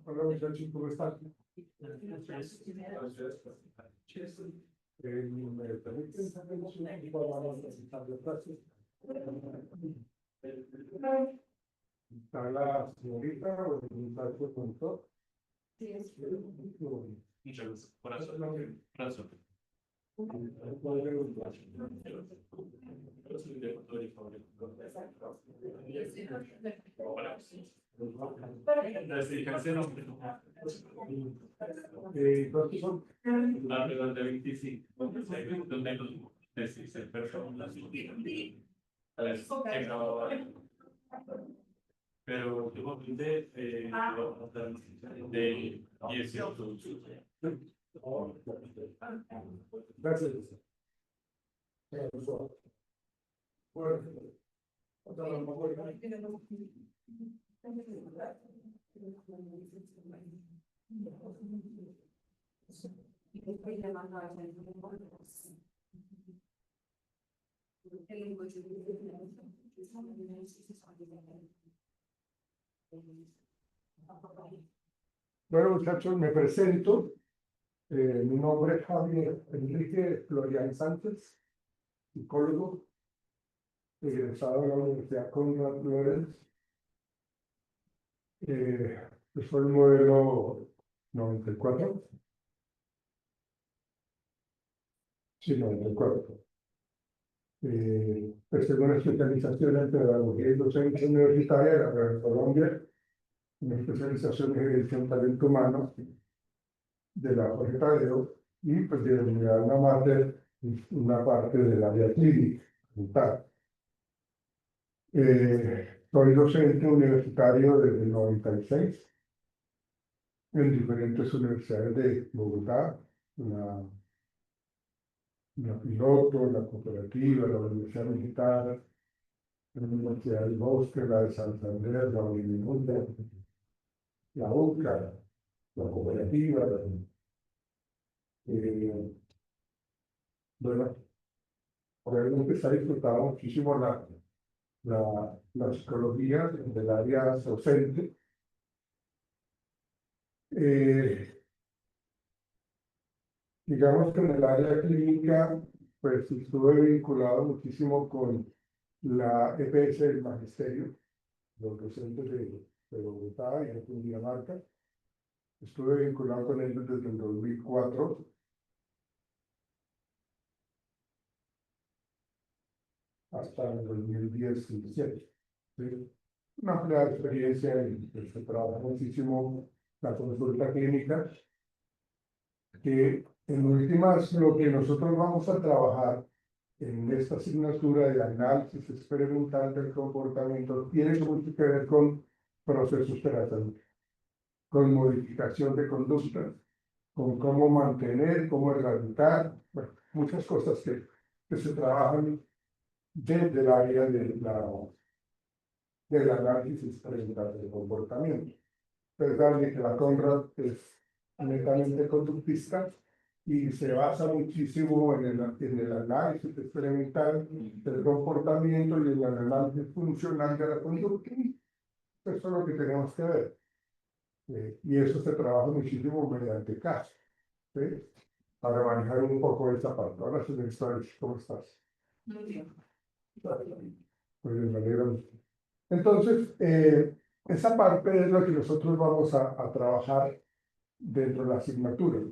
Hola muchachos, ¿cómo están? ¿Me permiten saber si vamos a presentar las clases? ¿Está la señorita o el muchacho conductor? Sí, es. Muchas gracias. Corazón. Corazón. ¿Cuántos son? Alrededor de 25. Donde los decís personas. Pero últimamente de 18. Gracias. Bueno, bueno, muchachos, me presento. Mi nombre es Javier Enrique Florian Sánchez, psicólogo, egresado de la Universidad Conrad Lorenz. Soy modelo 94. Sí, 94. Tengo una especialización en pedagogía y docencia universitaria de la Universidad de Colombia, una especialización en gestión talento humano de la Jorge Tadeo y pues de una máster, una parte del área clínica. Soy docente universitario desde el 96 en diferentes universidades de Bogotá, la Piloto, la Cooperativa, la Universidad Militar, la Universidad del Bosque, la de Santander, la Uniminuta, la UCA, la Cooperativa. Bueno, realmente se ha disfrutado muchísimo la psicología del área docente. Digamos que en el área clínica, pues estuve vinculado muchísimo con la EPS del Magisterio, los docentes de Bogotá y de Cundinamarca. Estuve vinculado con ellos desde el 2004 hasta el 2017. ¿Sí? Una amplia experiencia en que se trabaja muchísimo la consulta clínica, que en últimas lo que nosotros vamos a trabajar en esta asignatura de análisis experimental del comportamiento tiene mucho que ver con procesos terapéuticos, con modificación de conductas, con cómo mantener, cómo erradicar, bueno, muchas cosas que se trabajan desde el área del análisis experimental del comportamiento. Pensar que la Conrad es netamente conductista y se basa muchísimo en el análisis experimental del comportamiento y en el análisis funcional de la conducta. Eso es lo que tenemos que ver. Y eso se trabaja muchísimo mediante casos, ¿sí? Para manejar un poco esta parte. Ahora, señor Storch, ¿cómo estás? Muy bien. Pues me alegro mucho. Entonces, esa parte es lo que nosotros vamos a trabajar dentro de la asignatura.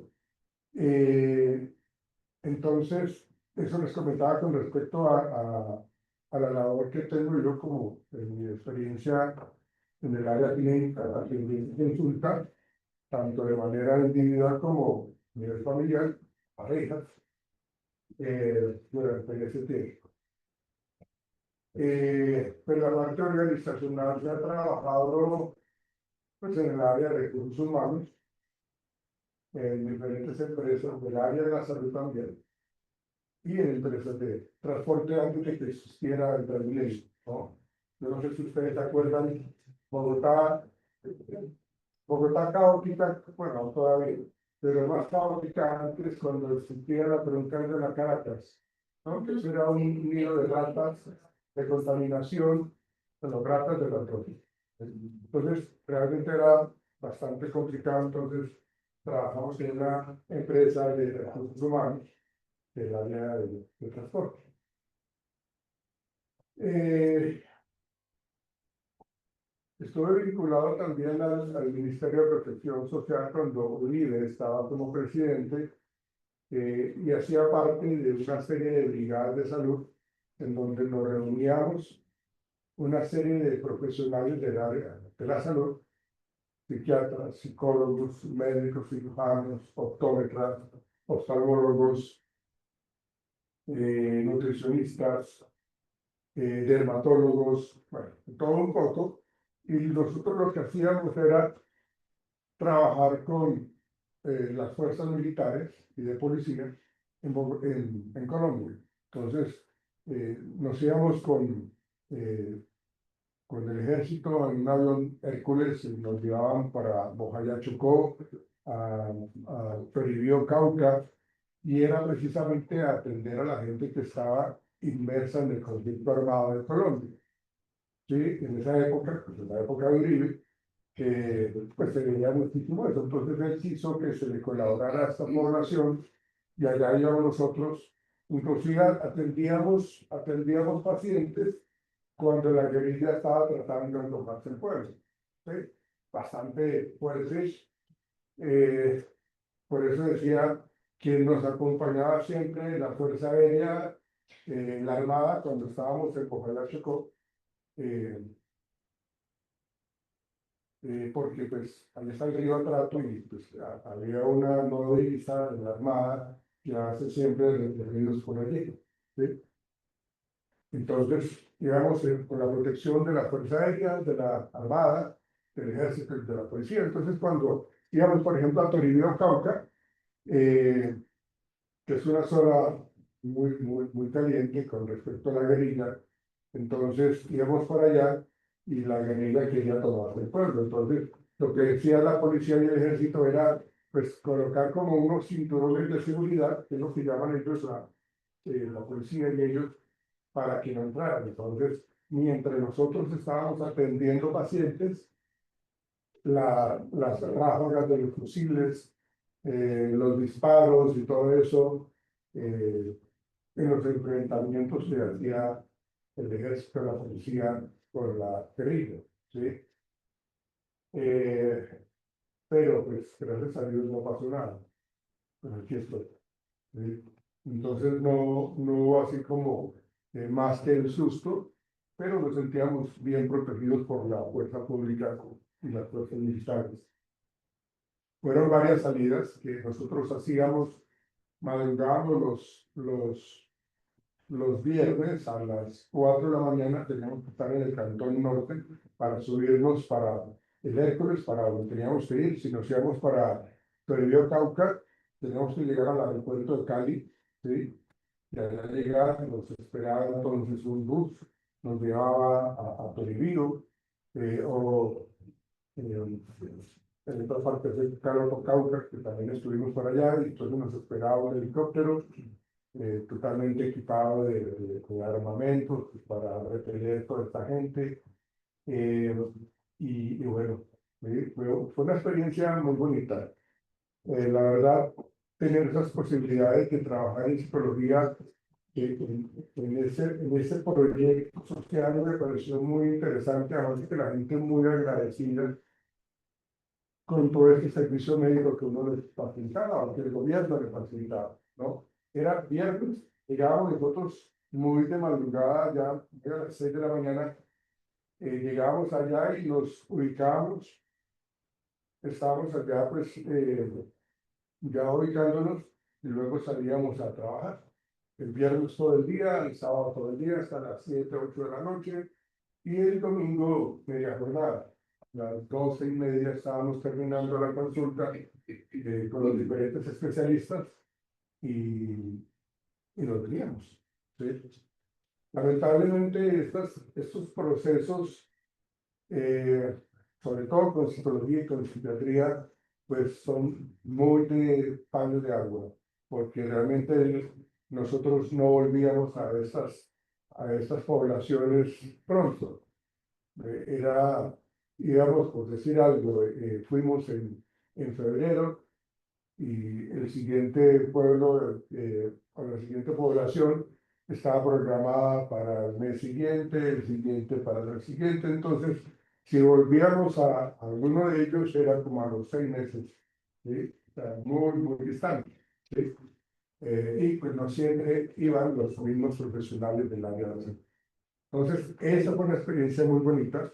Entonces, eso les comentaba con respecto a la labor que tengo yo como en mi experiencia en el área clínica, la consulta, tanto de manera individual como a nivel familiar, parejas, durante ese tiempo. Pero la parte organizacional se ha trabajado pues en el área de recursos humanos, en diferentes empresas del área de la salud también, y en empresas de transporte antes de que existiera el Transmilenio, ¿no? Yo no sé si ustedes se acuerdan, Bogotá, Bogotá caótica, bueno, todavía, pero más caótica antes cuando existía la troncal de la Caracas, ¿no? Que eso era un nido de ratas, de contaminación de los ratas de la troncal. Entonces, realmente era bastante complicado, entonces trabajamos en una empresa de recursos humanos del área de transporte. Eh, Estuve vinculado también al Ministerio de Protección Social cuando Uribe estaba como presidente y hacía parte de una serie de brigadas de salud en donde nos reuníamos una serie de profesionales del área de la salud, psiquiatras, psicólogos, médicos, cirujanos, optómetras, oftalmólogos, nutricionistas, dermatólogos, bueno, todo un poco. Y nosotros lo que hacíamos era trabajar con las fuerzas militares y de policía en Colombia. Entonces, nos íbamos con el ejército en un avión Hércules y nos llevaban para Bojayá, Chocó, a Toribío, Cauca, y era precisamente atender a la gente que estaba inmersa en el conflicto armado de Colombia. Sí, en esa época, pues en la época de Uribe, pues se veía muchísimo eso. Entonces él quiso que se le colaborara a esta población y allá íbamos nosotros, inclusive atendíamos pacientes cuando la guerrilla estaba tratando de tomarse el pueblo. ¿Sí? Bastante fuertes. Eh, por eso decía que nos acompañaba siempre la Fuerza Aérea, la Armada, cuando estábamos en Bogotá, Chocó, eh, porque pues ahí está el río Atrato y pues había una nodriza de la Armada que hace siempre recorridos por allí. ¿Sí? Entonces, íbamos con la protección de la Fuerza Aérea, de la Armada, del Ejército y de la Policía. Entonces, cuando íbamos, por ejemplo, a Toribío, Cauca, eh, que es una zona muy caliente con respecto a la guerrilla, entonces íbamos para allá y la guerrilla quería tomar el pueblo. Entonces, lo que decía la policía y el ejército era, pues, colocar como unos cinturones de seguridad, que es lo que llaman ellos la policía y ellos, para que no entraran. Entonces, mientras nosotros estábamos atendiendo pacientes, las ráfagas de los fusiles, los disparos y todo eso, eh, en los enfrentamientos que hacía el ejército, la policía con la guerrilla, ¿sí? Eh, pero pues gracias a Dios no pasó nada, pero aquí estoy, ¿sí? Entonces no hubo así como más que el susto, pero nos sentíamos bien protegidos por la fuerza pública y las fuerzas militares. Fueron varias salidas que nosotros hacíamos, madrugábamos los viernes a las 4 de la mañana, teníamos que estar en el Cantón Norte para subirnos para el Hércules, para donde teníamos que ir. Si nos íbamos para Toribío, Cauca, teníamos que llegar al aeropuerto de Cali, ¿sí? Y allá llegar, nos esperaba entonces un bus, nos llevaba a Toribío, o en otras partes de Calo, Cauca, que también estuvimos por allá, y entonces nos esperaba un helicóptero totalmente equipado de armamentos pues, para repeler toda esta gente. eh, y bueno, fue una experiencia muy bonita. La verdad, tener esas posibilidades de trabajar en psicología en ese proyecto social me pareció muy interesante, además de que la gente es muy agradecida con todo ese servicio médico que uno les facilitaba, o que el gobierno les facilitaba, ¿no? Era viernes, llegábamos nosotros muy de madrugada, ya a las 6 de la mañana, llegábamos allá y nos ubicábamos, estábamos allá pues ya ubicándonos y luego salíamos a trabajar. El viernes todo el día, el sábado todo el día, hasta las 7, 8 de la noche, y el domingo media jornada. las 12:30 estábamos terminando la consulta con los diferentes especialistas y, y lo teníamos. ¿Sí? Lamentablemente estos procesos, eh, sobre todo con psicología y con psiquiatría, pues son muy de paños de agua, porque realmente nosotros no volvíamos a estas poblaciones pronto. Íbamos, por decir algo, fuimos en febrero y el siguiente pueblo, o la siguiente población estaba programada para el mes siguiente, el siguiente para el siguiente. Entonces, si volvíamos a alguno de ellos, era como a los 6 meses, ¿sí? O sea, muy, muy distante, ¿sí? Y pues no siempre iban los mismos profesionales del área de salud. Entonces, esa fue una experiencia muy bonita,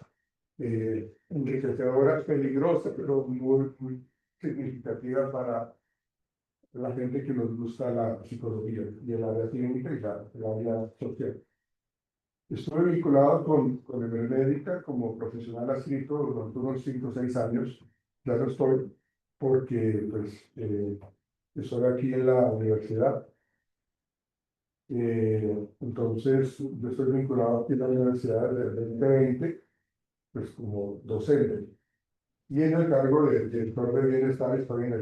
enriquecedora, peligrosa, pero muy, muy significativa para la gente que nos gusta la psicología y el área clínica y el área social. Estuve vinculado con Emermédica como profesional adscrito durante unos 5 o 6 años. Ya no estoy porque pues, estoy aquí en la universidad. Entonces, yo estoy vinculado aquí en la universidad desde el 2020, pues como docente. Y en el cargo de director de bienestar estoy en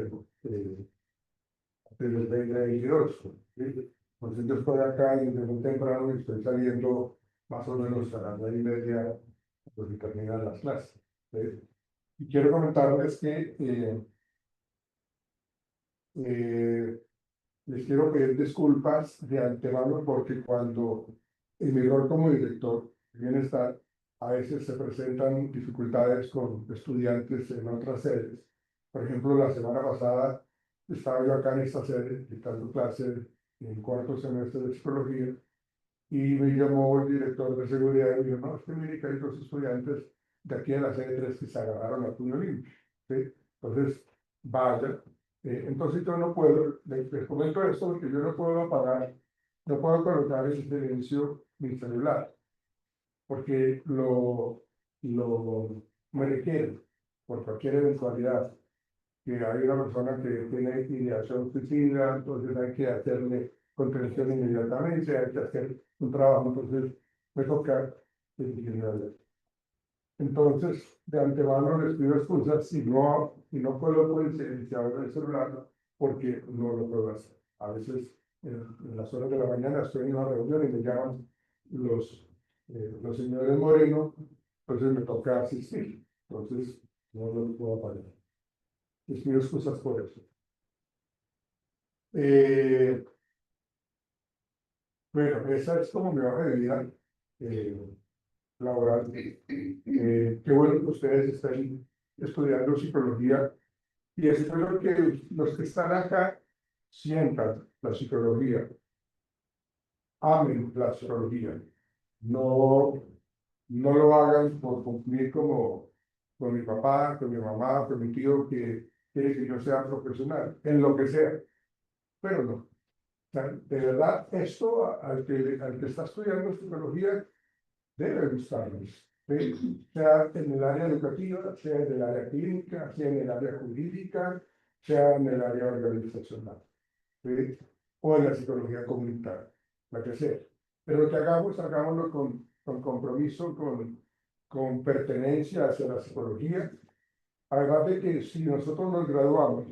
desde el 2022. ¿Sí? Entonces yo estoy acá y desde muy temprano y estoy saliendo más o menos a las 9:30, pues y terminan las clases. ¿Sí? Y quiero comentarles que eh, les quiero pedir disculpas de antemano porque cuando en mi rol como director de bienestar, a veces se presentan dificultades con estudiantes en otras sedes. Por ejemplo, la semana pasada estaba yo acá en esta sede dictando clases en cuarto semestre de psicología y me llamó el director de seguridad y me dijo, no, es que mire que hay 2 estudiantes de aquí de la sede 3 que se agarraron a puño limpio. ¿Sí? Entonces, vaya. Entonces yo no puedo, les comento esto porque yo no puedo apagar, no puedo colocar en silencio mi celular, porque lo me requiere por cualquier eventualidad que hay una persona que tiene ideación suicida, entonces hay que hacerle contención inmediatamente, hay que hacer un trabajo, entonces me toca eliminarla. Entonces, de antemano les pido excusas si no puedo pues, iniciar el celular porque no lo puedo hacer. A veces en las horas de la mañana estoy en una reunión y me llaman los señores Moreno, entonces me toca asistir. Entonces, no lo puedo apagar. Les pido excusas por eso. Eh, bueno, esa es como mi hoja de vida eh, laboral. Qué bueno que ustedes estén estudiando psicología y espero que los que están acá sientan la psicología, amen la psicología, no, no lo hagan por cumplir como con mi papá, con mi mamá, con mi tío que quiere que yo sea profesional, en lo que sea, pero no. O sea, de verdad, esto al que está estudiando psicología debe gustarnos, ¿sí? Sea en el área educativa, sea en el área clínica, sea en el área jurídica, sea en el área organizacional, ¿sí? O en la psicología comunitaria, la que sea. Pero lo que hagamos, hagámoslo con compromiso, con pertenencia hacia la psicología. Además de que si nosotros nos graduamos,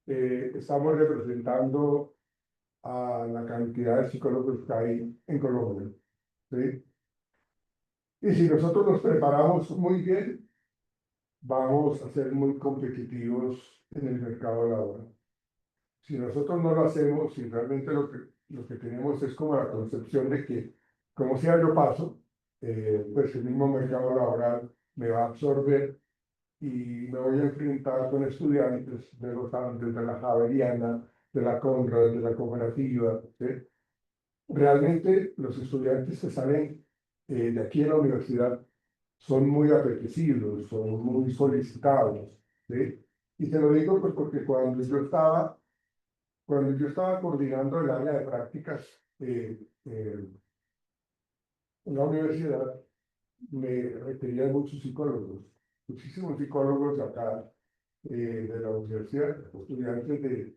estamos representando a la cantidad de psicólogos que hay en Colombia, ¿sí? Y si nosotros nos preparamos muy bien, vamos a ser muy competitivos en el mercado laboral. Si nosotros no lo hacemos, si realmente lo que tenemos es como la concepción de que, como sea yo paso, pues el mismo mercado laboral me va a absorber y me voy a enfrentar con estudiantes de los Andes, de la Javeriana, de la Conrad, de la cooperativa, ¿sí? Realmente los estudiantes que salen de aquí en la universidad son muy apetecidos, son muy solicitados, ¿sí? Y te lo digo pues porque cuando yo estaba coordinando el área de prácticas en la universidad, me requerían muchos psicólogos. muchísimos psicólogos acá de la universidad, estudiantes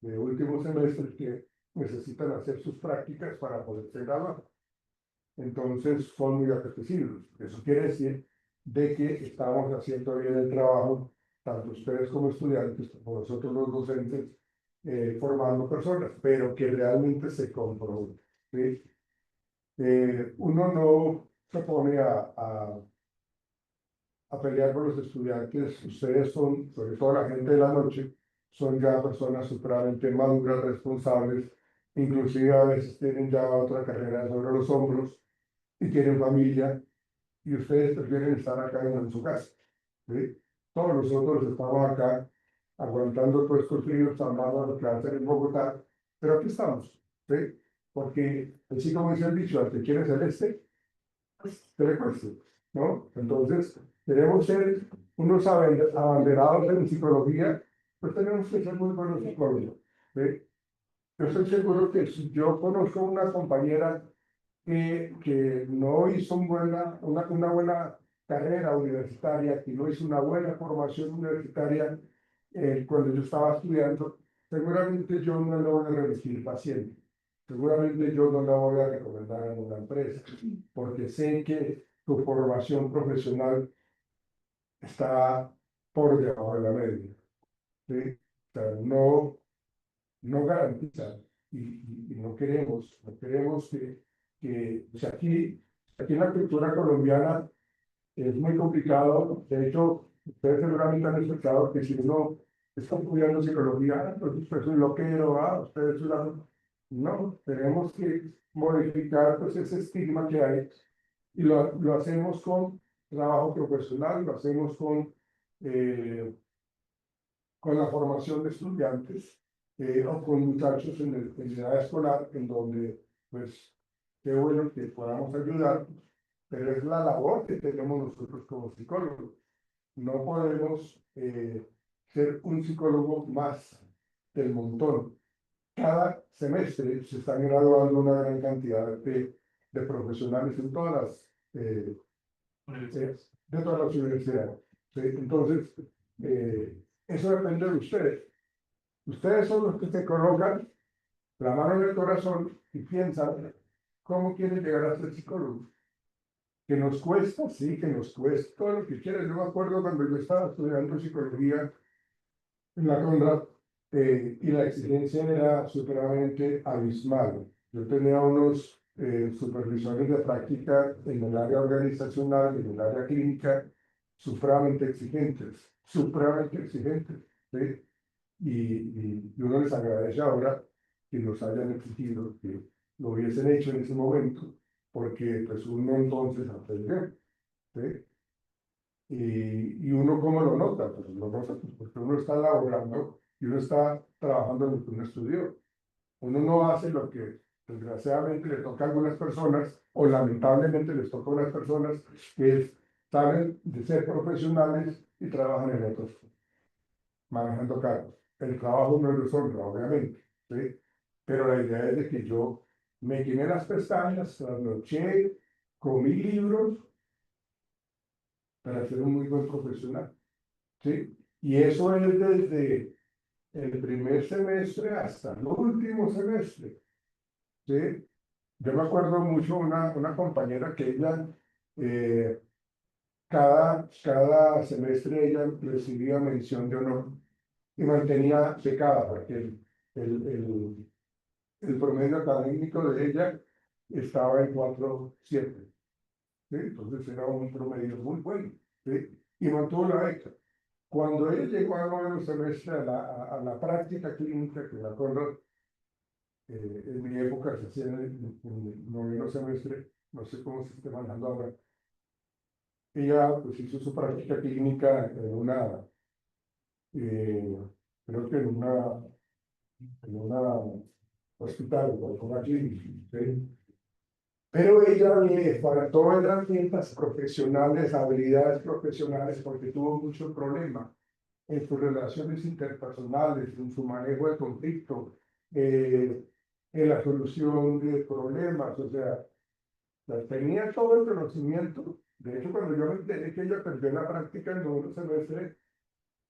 de último semestre que necesitan hacer sus prácticas para poderse graduar. Entonces son muy apetecibles. Eso quiere decir de que estamos haciendo bien el trabajo, tanto ustedes como estudiantes, como nosotros los docentes, formando personas, pero que realmente se comprometen. ¿Sí? Uno no se pone a pelear con los estudiantes. Ustedes son, sobre todo la gente de la noche, son ya personas supremamente maduras, responsables, inclusive a veces tienen ya otra carrera sobre los hombros y tienen familia, y ustedes prefieren estar acá en su casa. ¿Sí? Todos nosotros estamos acá aguantando todos estos fríos tan malos lo que va a hacer en Bogotá, pero aquí estamos. ¿Sí? Porque, así como dice el dicho, al que quiere celeste, se le cuesta, ¿no? Entonces, queremos ser unos abanderados en psicología, pues tenemos que ser muy buenos psicólogos. ¿Sí? Yo estoy seguro que si yo conozco una compañera que no hizo una buena carrera universitaria, que no hizo una buena formación universitaria cuando yo estaba estudiando, seguramente yo no le voy a remitir paciente. Seguramente yo no la voy a recomendar en una empresa, porque sé que tu formación profesional está por debajo de la media. ¿Sí? O sea, no garantiza y no queremos que o sea, aquí en la cultura colombiana es muy complicado. De hecho, ustedes seguramente han escuchado que si uno está estudiando psicología, pues usted es un loquero, usted es una... No, tenemos que modificar pues, ese estigma que hay y lo hacemos con trabajo profesional, lo hacemos con la formación de estudiantes o con muchachos en edad escolar, en donde, pues, qué bueno que podamos ayudar, pero es la labor que tenemos nosotros como psicólogos. No podemos ser un psicólogo más del montón. Cada semestre se están graduando una gran cantidad de profesionales en todas las de todas las universidades. ¿Sí? Entonces, eso depende de ustedes. Ustedes son los que se colocan la mano en el corazón y piensan cómo quieren llegar a ser psicólogos. Que nos cuesta, sí, que nos cuesta todo lo que quieran. Yo me acuerdo cuando yo estaba estudiando psicología en la Conrad y la exigencia era supremamente abismal. Yo tenía unos supervisores de práctica en el área organizacional, en el área clínica, supremamente exigentes. ¿Sí? Y uno les agradece ahora que nos hayan exigido que lo hubiesen hecho en ese momento, porque pues uno entonces aprendió. ¿Sí? Y uno cómo lo nota, pues lo nota pues, porque uno está laborando y uno está trabajando en lo que uno estudió. Uno no hace lo que desgraciadamente le toca a algunas personas, o lamentablemente les toca a unas personas que saben de ser profesionales y trabajan en otros, manejando carros. El trabajo no es deshonra, obviamente, ¿sí? Pero la idea es de que yo me quemé las pestañas, trasnoché, comí libros para ser un muy buen profesional, ¿sí? Y eso es desde el primer semestre hasta el último semestre, ¿sí? Yo me acuerdo mucho una compañera que ella, eh, cada semestre ella recibía mención de honor y mantenía becada, porque el, el promedio académico de ella estaba en 4.7, ¿sí? Entonces era un promedio muy bueno, ¿sí? Y mantuvo la beca. Cuando ella llegó al noveno semestre a la práctica clínica, que me acuerdo, en mi época se hacía en el noveno semestre, no sé cómo se esté manejando ahora, ella pues hizo su práctica clínica eh, creo que en una hospital, o una clínica, ¿sí? Pero ella le faltó herramientas profesionales, habilidades profesionales, porque tuvo mucho problema en sus relaciones interpersonales, en su manejo de conflicto, en la solución de problemas. O sea, Tenía todo el conocimiento. De hecho, cuando yo me enteré que ella perdió la práctica en noveno semestre,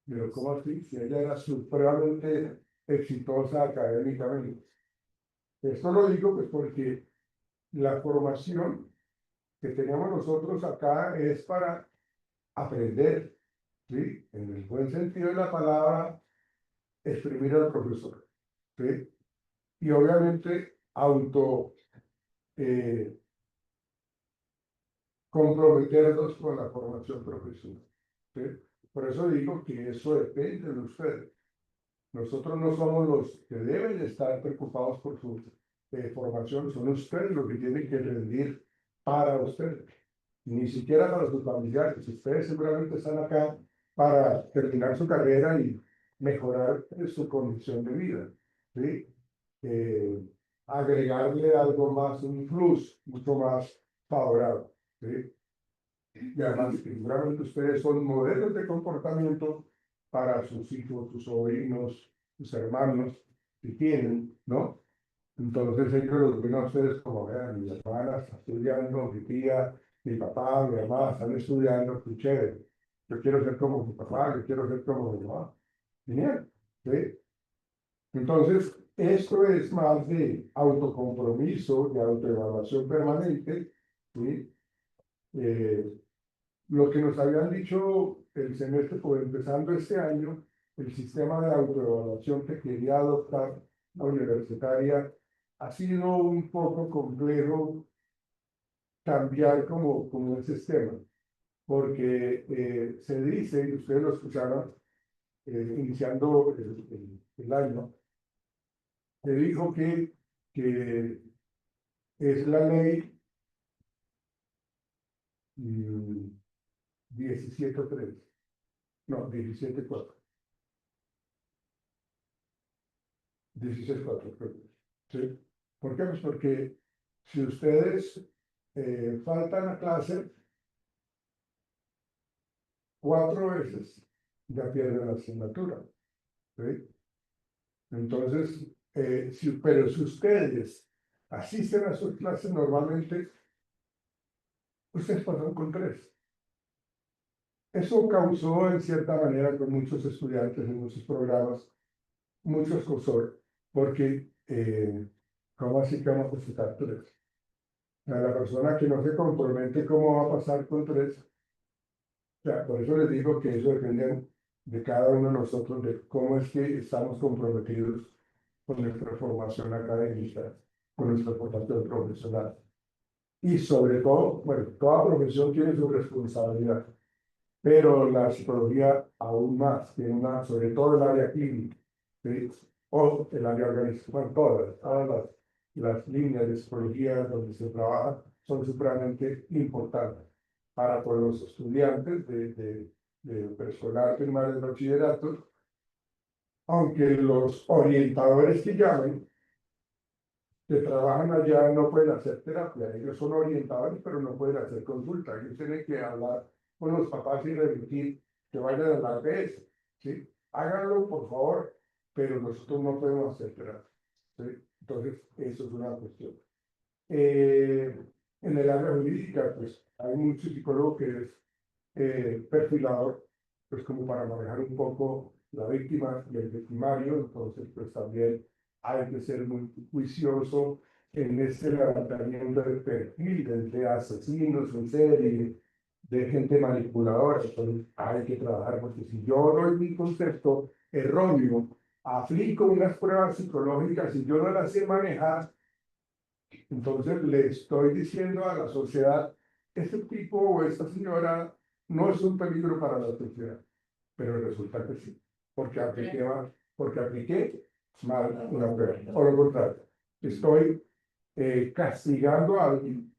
pero ¿cómo así? Si ella era supremamente exitosa académicamente. Esto lo digo pues porque la formación que tenemos nosotros acá es para aprender, ¿sí? En el buen sentido de la palabra, exprimir al profesor, ¿sí? Y obviamente eh, comprometernos con la formación profesional, ¿sí? Por eso digo que eso depende de ustedes. Nosotros no somos los que deben estar preocupados por su formación, son ustedes los que tienen que rendir para ustedes, ni siquiera para sus familiares. Ustedes seguramente están acá para terminar su carrera y mejorar su condición de vida, ¿sí? Eh, agregarle algo más, un plus mucho más favorable, ¿sí? Y además, seguramente ustedes son modelos de comportamiento para sus hijos, sus sobrinos, sus hermanos, si tienen, ¿no? Entonces ellos los ven a ustedes como, vean, mi hermana está estudiando, mi tía, mi papá, mi mamá están estudiando, qué chévere. Yo quiero ser como mi papá, yo quiero ser como mi mamá. Genial, ¿sí? Entonces, esto es más de autocompromiso, de autoevaluación permanente, ¿sí? Eh, lo que nos habían dicho el semestre, por empezando este año, el sistema de autoevaluación que quería adoptar la universitaria ha sido un poco complejo cambiar como el sistema, porque se dice, y ustedes lo escucharon iniciando el año, se dijo que es la ley mm, 17.3, no, 17.4. 16.4, creo. ¿Sí? ¿Por qué? Pues porque si ustedes faltan a clase 4 veces, ya pierden la asignatura. ¿Sí? Entonces, pero si ustedes asisten a sus clases normalmente, ustedes pasan con 3. Eso causó, en cierta manera, con muchos estudiantes en muchos programas, mucho escozor, porque, ¿cómo así que vamos a citar 3? A la persona que no se compromete, ¿cómo va a pasar con 3? O sea, por eso les digo que eso depende de cada uno de nosotros, de cómo es que estamos comprometidos con nuestra formación académica, con nuestra formación profesional. Y sobre todo, bueno, toda profesión tiene su responsabilidad, pero la psicología aún más, tiene una, sobre todo el área clínica, ¿sí? O el área organizacional, todas las líneas de psicología donde se trabaja son supremamente importantes para todos los estudiantes de preescolar, primaria y bachillerato, aunque los orientadores que llamen, que trabajan allá, no pueden hacer terapia. Ellos son orientadores, pero no pueden hacer consulta. Ellos tienen que hablar con los papás y remitir que vayan a la APS, ¿sí? Háganlo, por favor, pero nosotros no podemos hacer terapia, ¿sí? Entonces, eso es una cuestión. En el área jurídica, pues, hay mucho psicólogo que es perfilador, pues, como para manejar un poco la víctima y el victimario. Entonces, pues, también hay que ser muy juicioso en este levantamiento del perfil de asesinos en serie, de gente manipuladora. Entonces, hay que trabajar, porque si yo doy mi concepto erróneo, aplico unas pruebas psicológicas y yo no las sé manejar, entonces le estoy diciendo a la sociedad, este tipo o esta señora no es un peligro para la sociedad, pero resulta que sí, porque apliqué mal una prueba. O lo contrario, estoy castigando a alguien,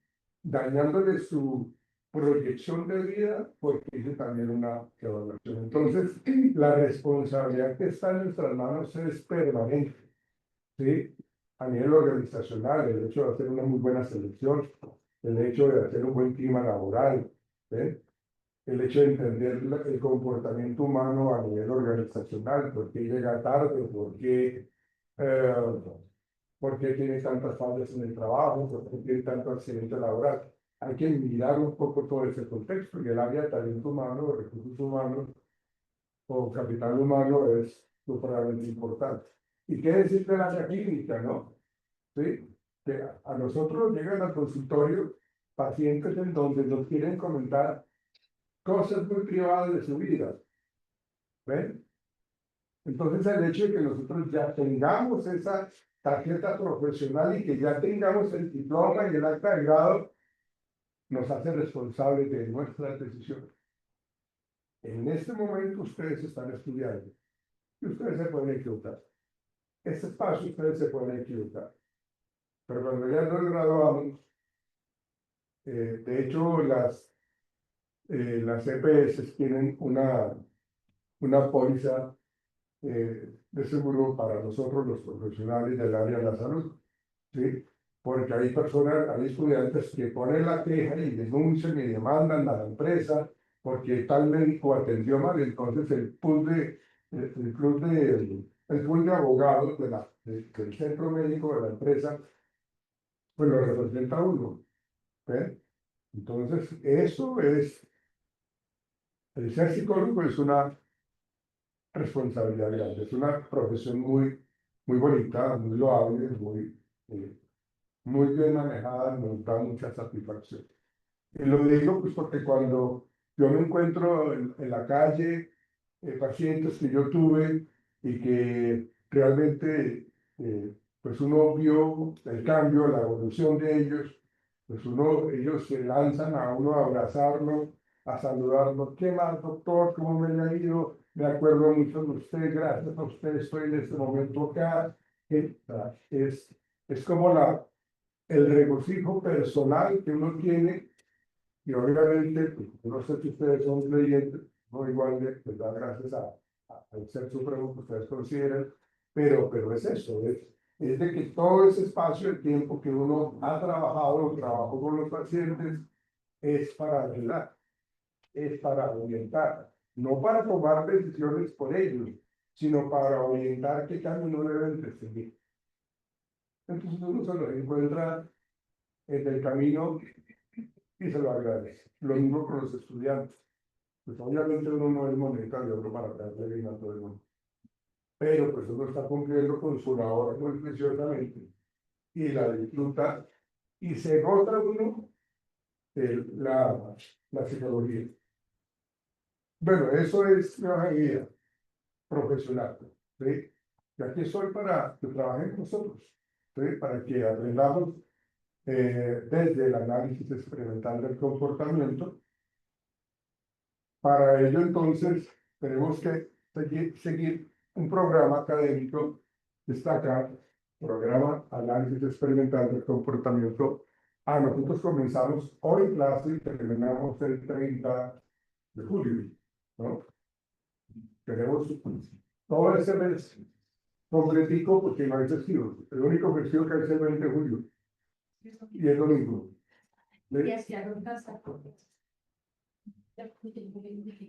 dañándole su proyección de vida porque hice también una evaluación. Entonces, la responsabilidad que está en nuestras manos es permanente, ¿sí? A nivel organizacional, el hecho de hacer una muy buena selección, el hecho de hacer un buen clima laboral, ¿sí? El hecho de entender el comportamiento humano a nivel organizacional, por qué llega tarde, por qué por qué tiene tantas fallas en el trabajo, por qué tiene tanto accidente laboral. Hay que mirar un poco todo ese contexto y el área de talento humano, de recursos humanos o capital humano es supremamente importante. ¿Y qué decir de la área clínica, no? ¿Sí? Que a nosotros llegan al consultorio pacientes en donde nos quieren comentar cosas muy privadas de su vida. ¿Ven? Entonces el hecho de que nosotros ya tengamos esa tarjeta profesional y que ya tengamos el diploma y el acta de grado, nos hace responsables de nuestras decisiones. En este momento ustedes están estudiando y ustedes se pueden equivocar. Este espacio ustedes se pueden equivocar. Pero cuando ya nos graduamos, de hecho las EPS tienen una póliza de seguro para nosotros los profesionales del área de la salud, ¿sí? Porque hay personas, hay estudiantes que ponen la queja y denuncian y demandan a la empresa porque tal médico atendió mal, entonces el pool de abogados del centro médico de la empresa, pues lo representa uno, ¿ven? Entonces, el ser psicólogo es una responsabilidad grande, es una profesión muy bonita, muy loable, muy bien manejada, nos da mucha satisfacción. Y lo digo pues porque cuando yo me encuentro en la calle, pacientes que yo tuve y que realmente pues uno vio el cambio, la evolución de ellos, pues ellos se lanzan a uno a abrazarlo, a saludarlo. ¿Qué más, doctor? ¿Cómo me ha ido? Me acuerdo mucho de usted, gracias a usted estoy en este momento acá. Es como el regocijo personal que uno tiene y obviamente, pues, no sé si ustedes son creyentes, no igual de dar gracias al ser supremo que ustedes consideran, pero es eso, es de que todo ese espacio de tiempo que uno ha trabajado o trabajó con los pacientes es para ayudar, es para orientar, no para tomar decisiones por ellos, sino para orientar qué camino deben de seguir. Entonces uno se lo encuentra en el camino y se lo agradece. Lo mismo con los estudiantes. Pues obviamente uno no es moneta de oro para darle bien a todo el mundo. Pero pues uno está cumpliendo con su labor muy preciosamente y la disfruta y se goza uno de la psicología. Bueno, eso es una guía profesional, ¿sí? Y aquí estoy para que trabajen con nosotros, ¿sí? Para que aprendamos desde el análisis experimental del comportamiento. Para ello, entonces, tenemos que seguir un programa académico destacado, programa Análisis Experimental del Comportamiento. Nosotros comenzamos hoy clase y terminamos el 30 de julio, ¿no? Tenemos todo ese mes completico porque no hay festivos. El único festivo que hay es el 20 de julio y el domingo. ¿Sí?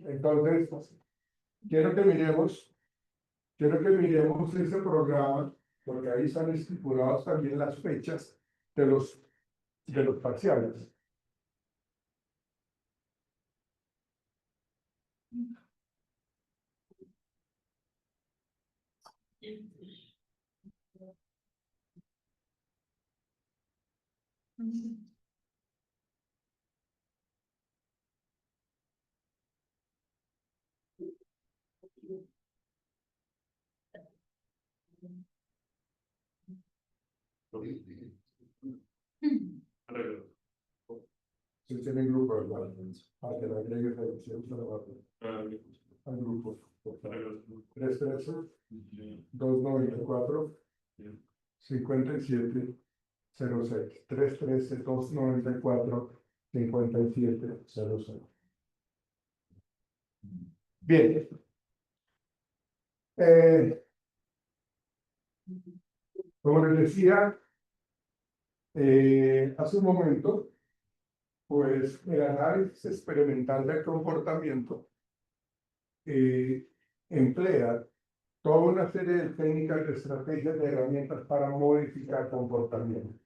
Entonces, quiero que miremos ese programa, porque ahí están estipuladas también las fechas de los parciales. Si tienen grupo, ¿verdad? Para que la agregue reducción al grupo. 313 294 5706 313 294 5706. Bien. Como les decía hace un momento, pues el análisis experimental del comportamiento emplea toda una serie de técnicas, de estrategias, de herramientas para modificar comportamiento,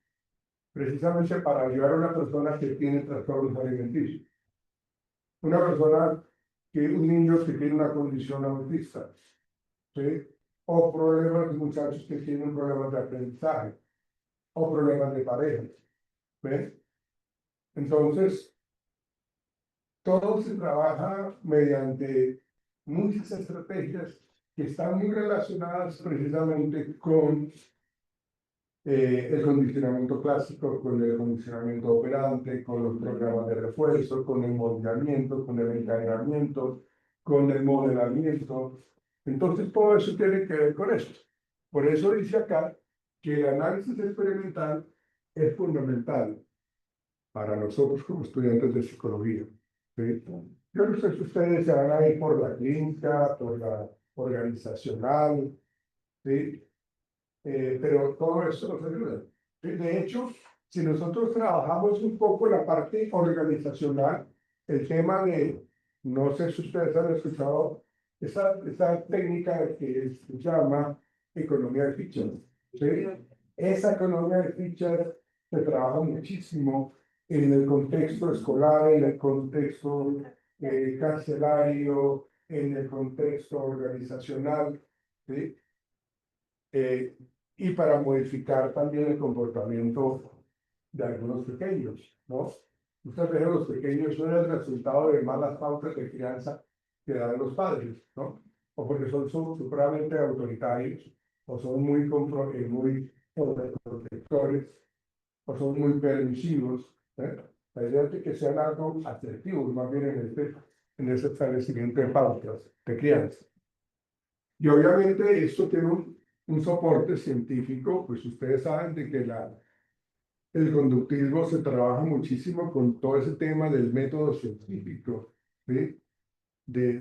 precisamente para ayudar a una persona que tiene trastornos alimenticios. Una persona un niño que tiene una condición autista, ¿sí? O problemas, muchachos que tienen problemas de aprendizaje, o problemas de pareja, ¿ves? Entonces, todo se trabaja mediante muchas estrategias que están muy relacionadas precisamente con el condicionamiento clásico, con el condicionamiento operante, con los programas de refuerzo, con el moldeamiento, con el encadenamiento, con el modelamiento. Entonces, todo eso tiene que ver con esto. Por eso dice acá que el análisis experimental es fundamental para nosotros como estudiantes de psicología, ¿sí? Yo no sé si ustedes se van a ir por la clínica, por la organizacional, ¿sí? Pero todo eso nos ayuda. De hecho, si nosotros trabajamos un poco la parte organizacional, el tema de, no sé si ustedes han escuchado, esa técnica que se llama economía de fichas, ¿sí? Esa economía de fichas se trabaja muchísimo en el contexto escolar, en el contexto carcelario, en el contexto organizacional, ¿sí? Y para modificar también el comportamiento de algunos pequeños, ¿no? Muchas veces los pequeños son el resultado de malas pautas de crianza que dan los padres, ¿no? O porque son supremamente autoritarios, o son muy protectores, o son muy permisivos, ¿eh? La idea es de que sean algo asertivos, más bien en este establecimiento de pautas de crianza. Y obviamente esto tiene un soporte científico, pues ustedes saben de que el conductismo se trabaja muchísimo con todo ese tema del método científico, ¿sí? De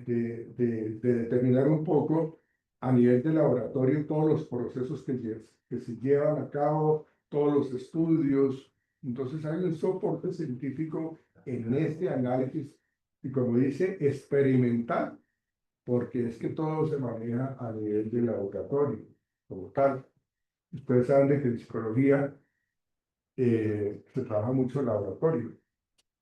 determinar un poco a nivel de laboratorio todos los procesos que se llevan a cabo, todos los estudios. Entonces hay un soporte científico en este análisis y como dice, experimental, porque es que todo se maneja a nivel de laboratorio, como tal. Ustedes saben de que en psicología se trabaja mucho en laboratorio.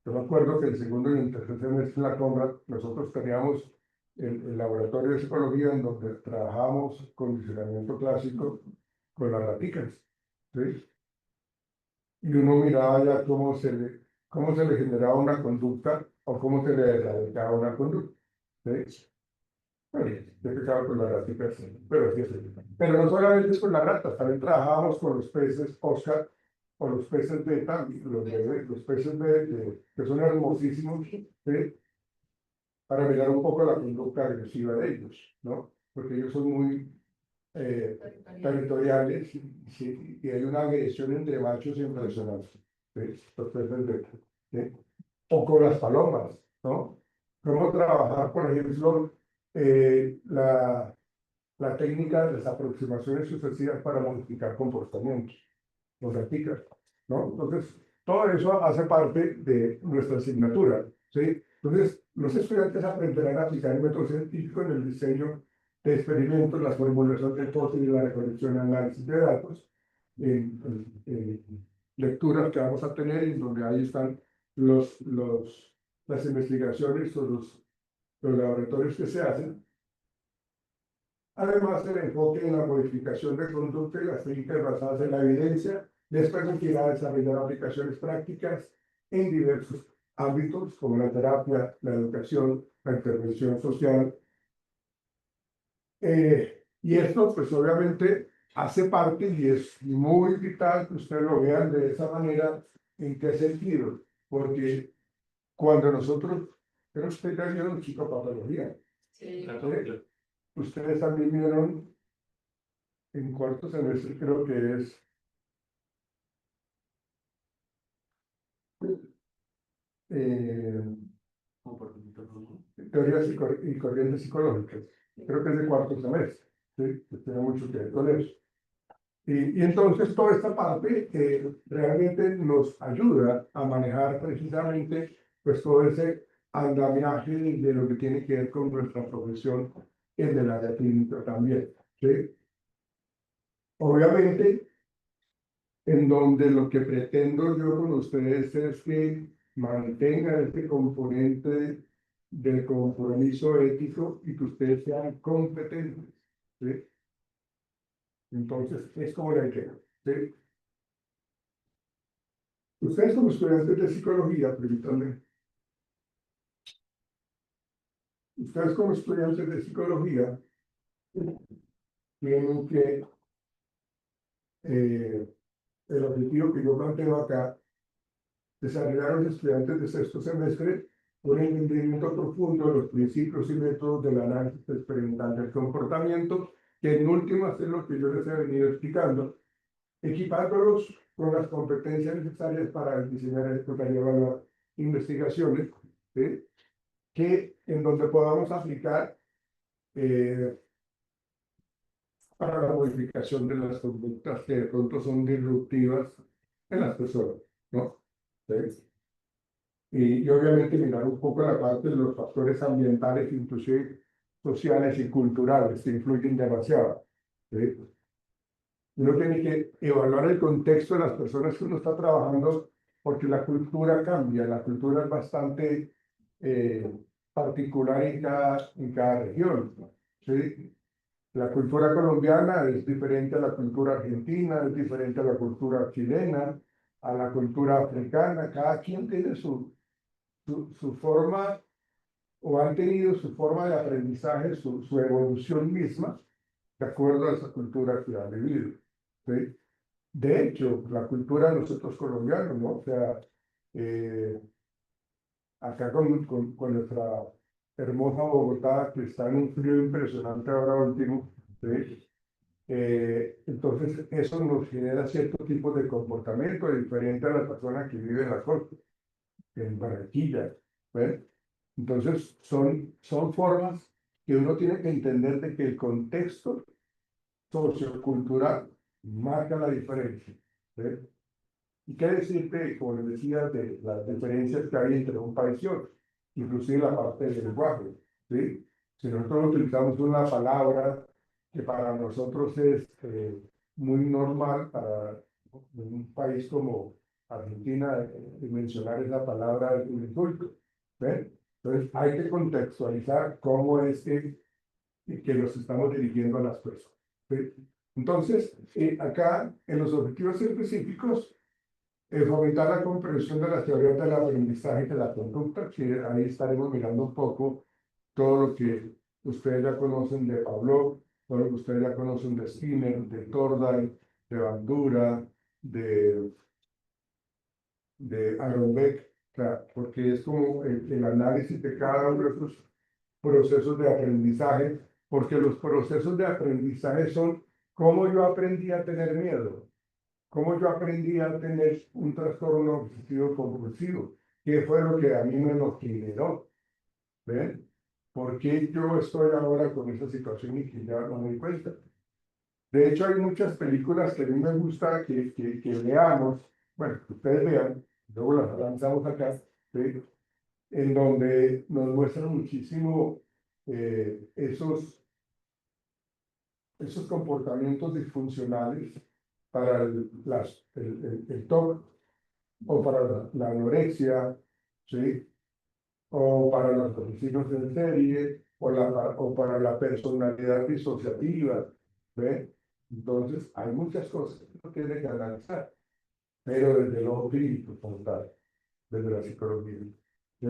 Yo me acuerdo que el segundo y el tercer semestre en la Conrad, nosotros teníamos el laboratorio de psicología en donde trabajábamos condicionamiento clásico con las raticas, ¿sí? Y uno miraba ya cómo se le generaba una conducta o cómo se le erradicaba una conducta, ¿sí? Bueno, yo pecaba con las raticas, pero sí, pero no solamente con las ratas, también trabajábamos con los peces Oscar o los peces beta, los peces que son hermosísimos, ¿sí? Para mirar un poco la conducta agresiva de ellos, ¿no? Porque ellos son muy eh, territoriales y hay una agresión entre machos impresionante, ¿sí? Los peces beta, ¿sí? O con las palomas, ¿no? Cómo trabajar, por ejemplo, la técnica de las aproximaciones sucesivas para modificar comportamientos, los practicas, ¿no? Entonces, todo eso hace parte de nuestra asignatura, ¿sí? Entonces, los estudiantes aprenderán a aplicar el método científico en el diseño de experimentos, la formulación de hipótesis, la recolección y análisis de datos, en lecturas que vamos a tener, en donde ahí están las investigaciones o los laboratorios que se hacen. Además, el enfoque en la modificación de conducta y las técnicas basadas en la evidencia les permitirá desarrollar aplicaciones prácticas en diversos ámbitos, como la terapia, la educación, la intervención social. Y esto, pues obviamente, hace parte y es muy vital que ustedes lo vean de esa manera. ¿En qué sentido? Porque cuando nosotros, creo que ustedes ya vieron psicopatología. Sí. Ustedes también vieron en cuarto semestre, creo que es eh, teorías y corrientes psicológicas. Creo que es de cuarto semestre, ¿sí? Que tiene mucho que ver con eso. Y entonces toda esta parte realmente nos ayuda a manejar precisamente pues todo ese andamiaje de lo que tiene que ver con nuestra profesión en el área clínica también. ¿sí? Obviamente, en donde lo que pretendo yo con ustedes es que mantengan este componente del compromiso ético y que ustedes sean competentes, ¿sí? Entonces, es como la idea, ¿sí? Ustedes como estudiantes de psicología, permítanme, ustedes como estudiantes de psicología tienen que, el objetivo que yo planteo acá, desarrollar a los estudiantes de sexto semestre un entendimiento profundo de los principios y métodos del análisis experimental del comportamiento, que en últimas es lo que yo les he venido explicando, equipándolos con las competencias necesarias para diseñar, ejecutar y evaluar investigaciones, ¿sí? Que en donde podamos aplicar eh, para la modificación de las conductas que de pronto son disruptivas en las personas, ¿no? ¿Sí? Y obviamente mirar un poco la parte de los factores ambientales, inclusive sociales y culturales, que influyen demasiado, ¿sí? Uno tiene que evaluar el contexto de las personas que uno está trabajando, porque la cultura cambia, la cultura es bastante particular en cada región, ¿sí? La cultura colombiana es diferente a la cultura argentina, es diferente a la cultura chilena, a la cultura africana. Cada quien tiene su forma o han tenido su forma de aprendizaje, su evolución misma, de acuerdo a esa cultura que han vivido, ¿sí? De hecho, la cultura de nosotros colombianos, ¿no? O sea, eh, acá con nuestra hermosa Bogotá, que está en un frío impresionante ahora último, ¿sí? Entonces, eso nos genera cierto tipo de comportamiento diferente a la persona que vive en la costa, en Barranquilla, ¿ves? Entonces, son formas que uno tiene que entender de que el contexto sociocultural marca la diferencia, ¿ves? ¿Y qué decirte, como les decía, de las diferencias que hay entre un país y otro? Inclusive la parte del lenguaje, ¿sí? Si nosotros utilizamos una palabra que para nosotros es muy normal, para un país como Argentina, mencionar esa palabra es un insulto, ¿ven? Entonces hay que contextualizar cómo es que nos estamos dirigiendo a las personas, ¿sí? Entonces, acá en los objetivos específicos, fomentar la comprensión de las teorías del aprendizaje y de la conducta, que ahí estaremos mirando un poco todo lo que ustedes ya conocen de Pavlov, todo lo que ustedes ya conocen de Skinner, de Thorndike, de Bandura, de Aaron Beck, o sea, porque es como el análisis de cada uno de esos procesos de aprendizaje, porque los procesos de aprendizaje son cómo yo aprendí a tener miedo, cómo yo aprendí a tener un trastorno obsesivo compulsivo, qué fue lo que a mí me lo generó, ¿ven? ¿Por qué yo estoy ahora con esa situación y que ya no me doy cuenta? De hecho, hay muchas películas que a mí me gusta que veamos, bueno, que ustedes vean, luego las lanzamos acá, ¿sí? En donde nos muestran muchísimo esos comportamientos disfuncionales para el TOC o para la anorexia, ¿sí? O para los asesinos en serie, o para la personalidad disociativa, ¿ve? Entonces, hay muchas cosas que uno tiene que analizar, pero desde lo clínico, como tal, desde la psicología, ¿sí?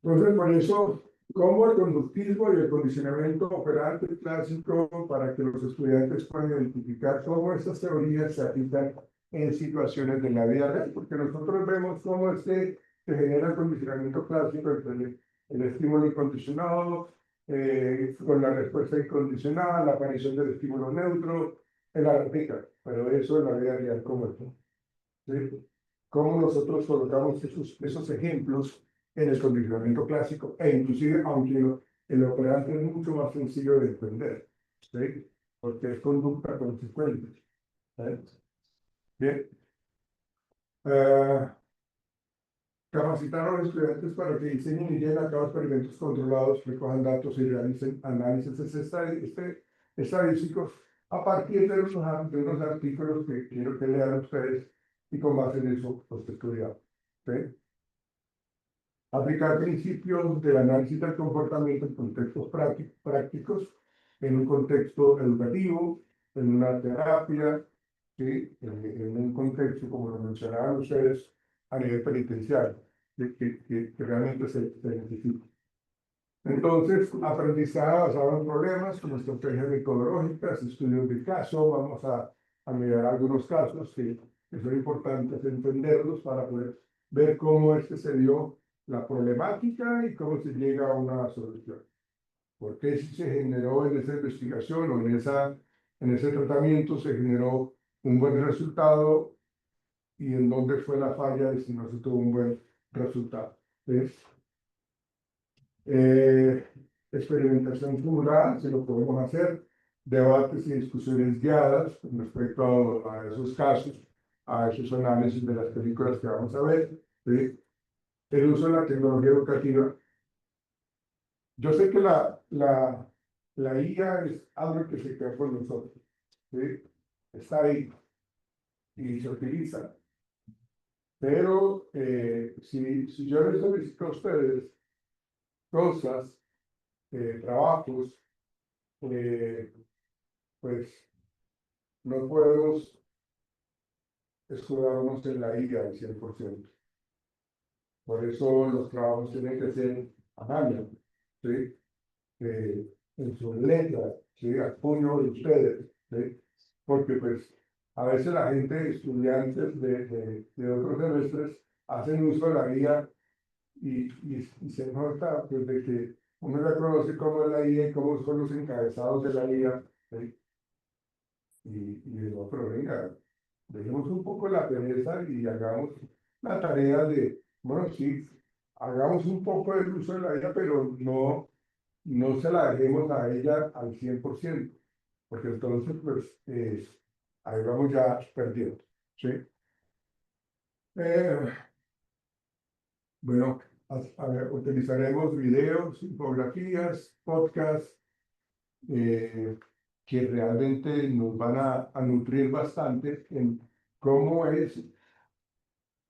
Entonces, por eso, como el conductismo y el condicionamiento operante clásico para que los estudiantes puedan identificar cómo estas teorías se aplican en situaciones de la vida real, porque nosotros vemos cómo se genera el condicionamiento clásico entre el estímulo incondicionado, con la respuesta incondicional, la aparición del estímulo neutro, en la réplica, pero eso en la vida real, ¿cómo es? ¿Sí? Cómo nosotros colocamos esos ejemplos en el condicionamiento clásico, e inclusive, aunque el operante es mucho más sencillo de entender, ¿sí? Porque es conducta consecuente, ¿sí? Bien. Ah, capacitar a los estudiantes para que diseñen y lleven a cabo experimentos controlados, recojan datos y realicen análisis estadísticos a partir de unos artículos que quiero que lean ustedes y con base en eso los estudiar. ¿Sí? Aplicar principios del análisis del comportamiento en contextos prácticos, en un contexto educativo, en una terapia, ¿sí? En un contexto, como lo mencionaban ustedes, a nivel penitenciario, que realmente se necesita. Entonces, aprendizaje basado en problemas, como estrategias metodológicas, estudios de caso, vamos a mirar algunos casos que son importantes entenderlos para poder ver cómo es que se dio la problemática y cómo se llega a una solución. ¿Por qué si se generó en esa investigación o en ese tratamiento se generó un buen resultado y en dónde fue la falla y si no se tuvo un buen resultado? ¿Sí? Experimentación plural, si lo podemos hacer, debates y discusiones guiadas con respecto a esos casos, a esos análisis de las películas que vamos a ver, ¿sí? El uso de la tecnología educativa. Yo sé que la IA es algo que se queda con nosotros, ¿sí? Está ahí y se utiliza, pero si yo les solicito a ustedes cosas, trabajos, eh, pues no podemos escudarnos en la IA al 100%. Por eso los trabajos tienen que ser a mano, ¿sí? En sus letras, ¿sí? Al puño de ustedes, ¿sí? Porque pues a veces la gente, estudiantes de otros semestres, hacen uso de la guía y se nota pues, de que uno ya conoce cómo es la guía y cómo son los encabezados de la guía, ¿sí? Y el otro, venga, dejemos un poco la pereza y hagamos la tarea de, bueno, sí, hagamos un poco del uso de la guía, pero no se la dejemos a ella al 100%, porque entonces, pues, ahí vamos ya perdiendo, ¿sí? Eh, bueno, utilizaremos videos, infografías, podcasts, eh, que realmente nos van a nutrir bastante en cómo es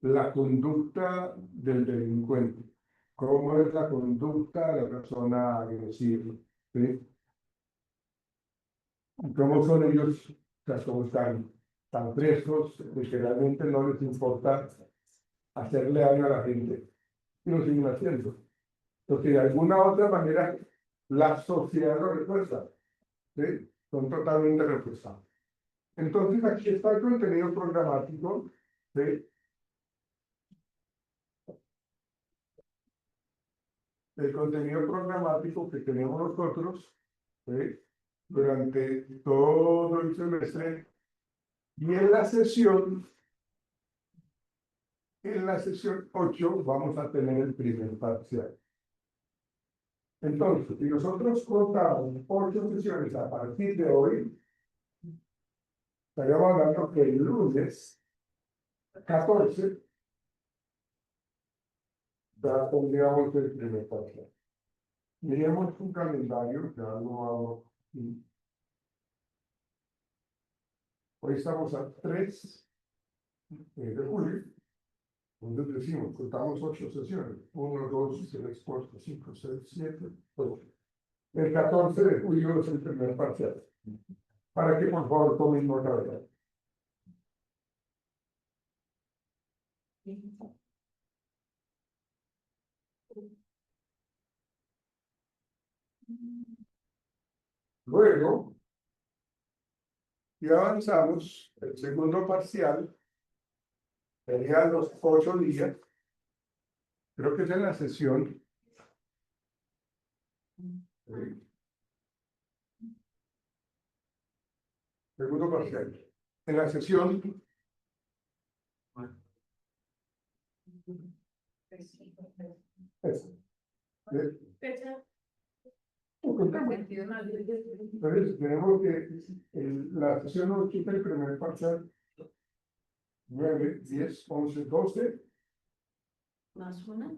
la conducta del delincuente, cómo es la conducta de la persona agresiva, ¿sí? Cómo son ellos, o sea, cómo están tan frescos, de que realmente no les importa hacerle daño a la gente, y lo siguen haciendo. Porque de alguna u otra manera la sociedad lo refuerza, ¿sí? Son totalmente refuerzados. Entonces aquí está el contenido programático, ¿sí? El contenido programático que tenemos nosotros, ¿sí? Durante todo el semestre y en la sesión 8 vamos a tener el primer parcial. Entonces, si nosotros contamos 8 sesiones a partir de hoy, estaríamos hablando que el lunes 14 ya tendríamos el primer parcial. Miremos un calendario, ya lo hago. Hoy estamos a 3 de julio. Entonces decimos, contamos 8 sesiones. 1, 2, 3, 4, 5, 6, 7, 8. El 14 de julio es el primer parcial. Para que por favor tomen nota de eso. Luego, y avanzamos, el segundo parcial sería los 8 días. Creo que es en la sesión. Segundo parcial. En la sesión. Entonces, tenemos que la sesión 8 es el primer parcial. 9, 10, 11, 12. Más una.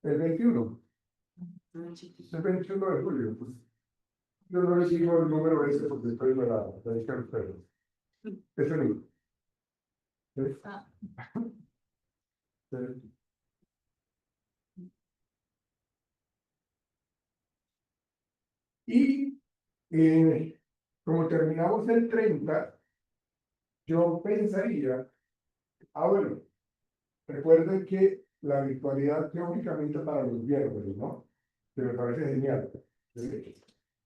El 21. El 21 de julio. Pues, yo no les digo el número ese porque estoy velado. Es el número. ¿Sí? Ah. Sí. Y como terminamos el 30, yo pensaría, bueno, recuerden que la virtualidad es únicamente para los viernes, ¿no? Que me parece genial. ¿Sí?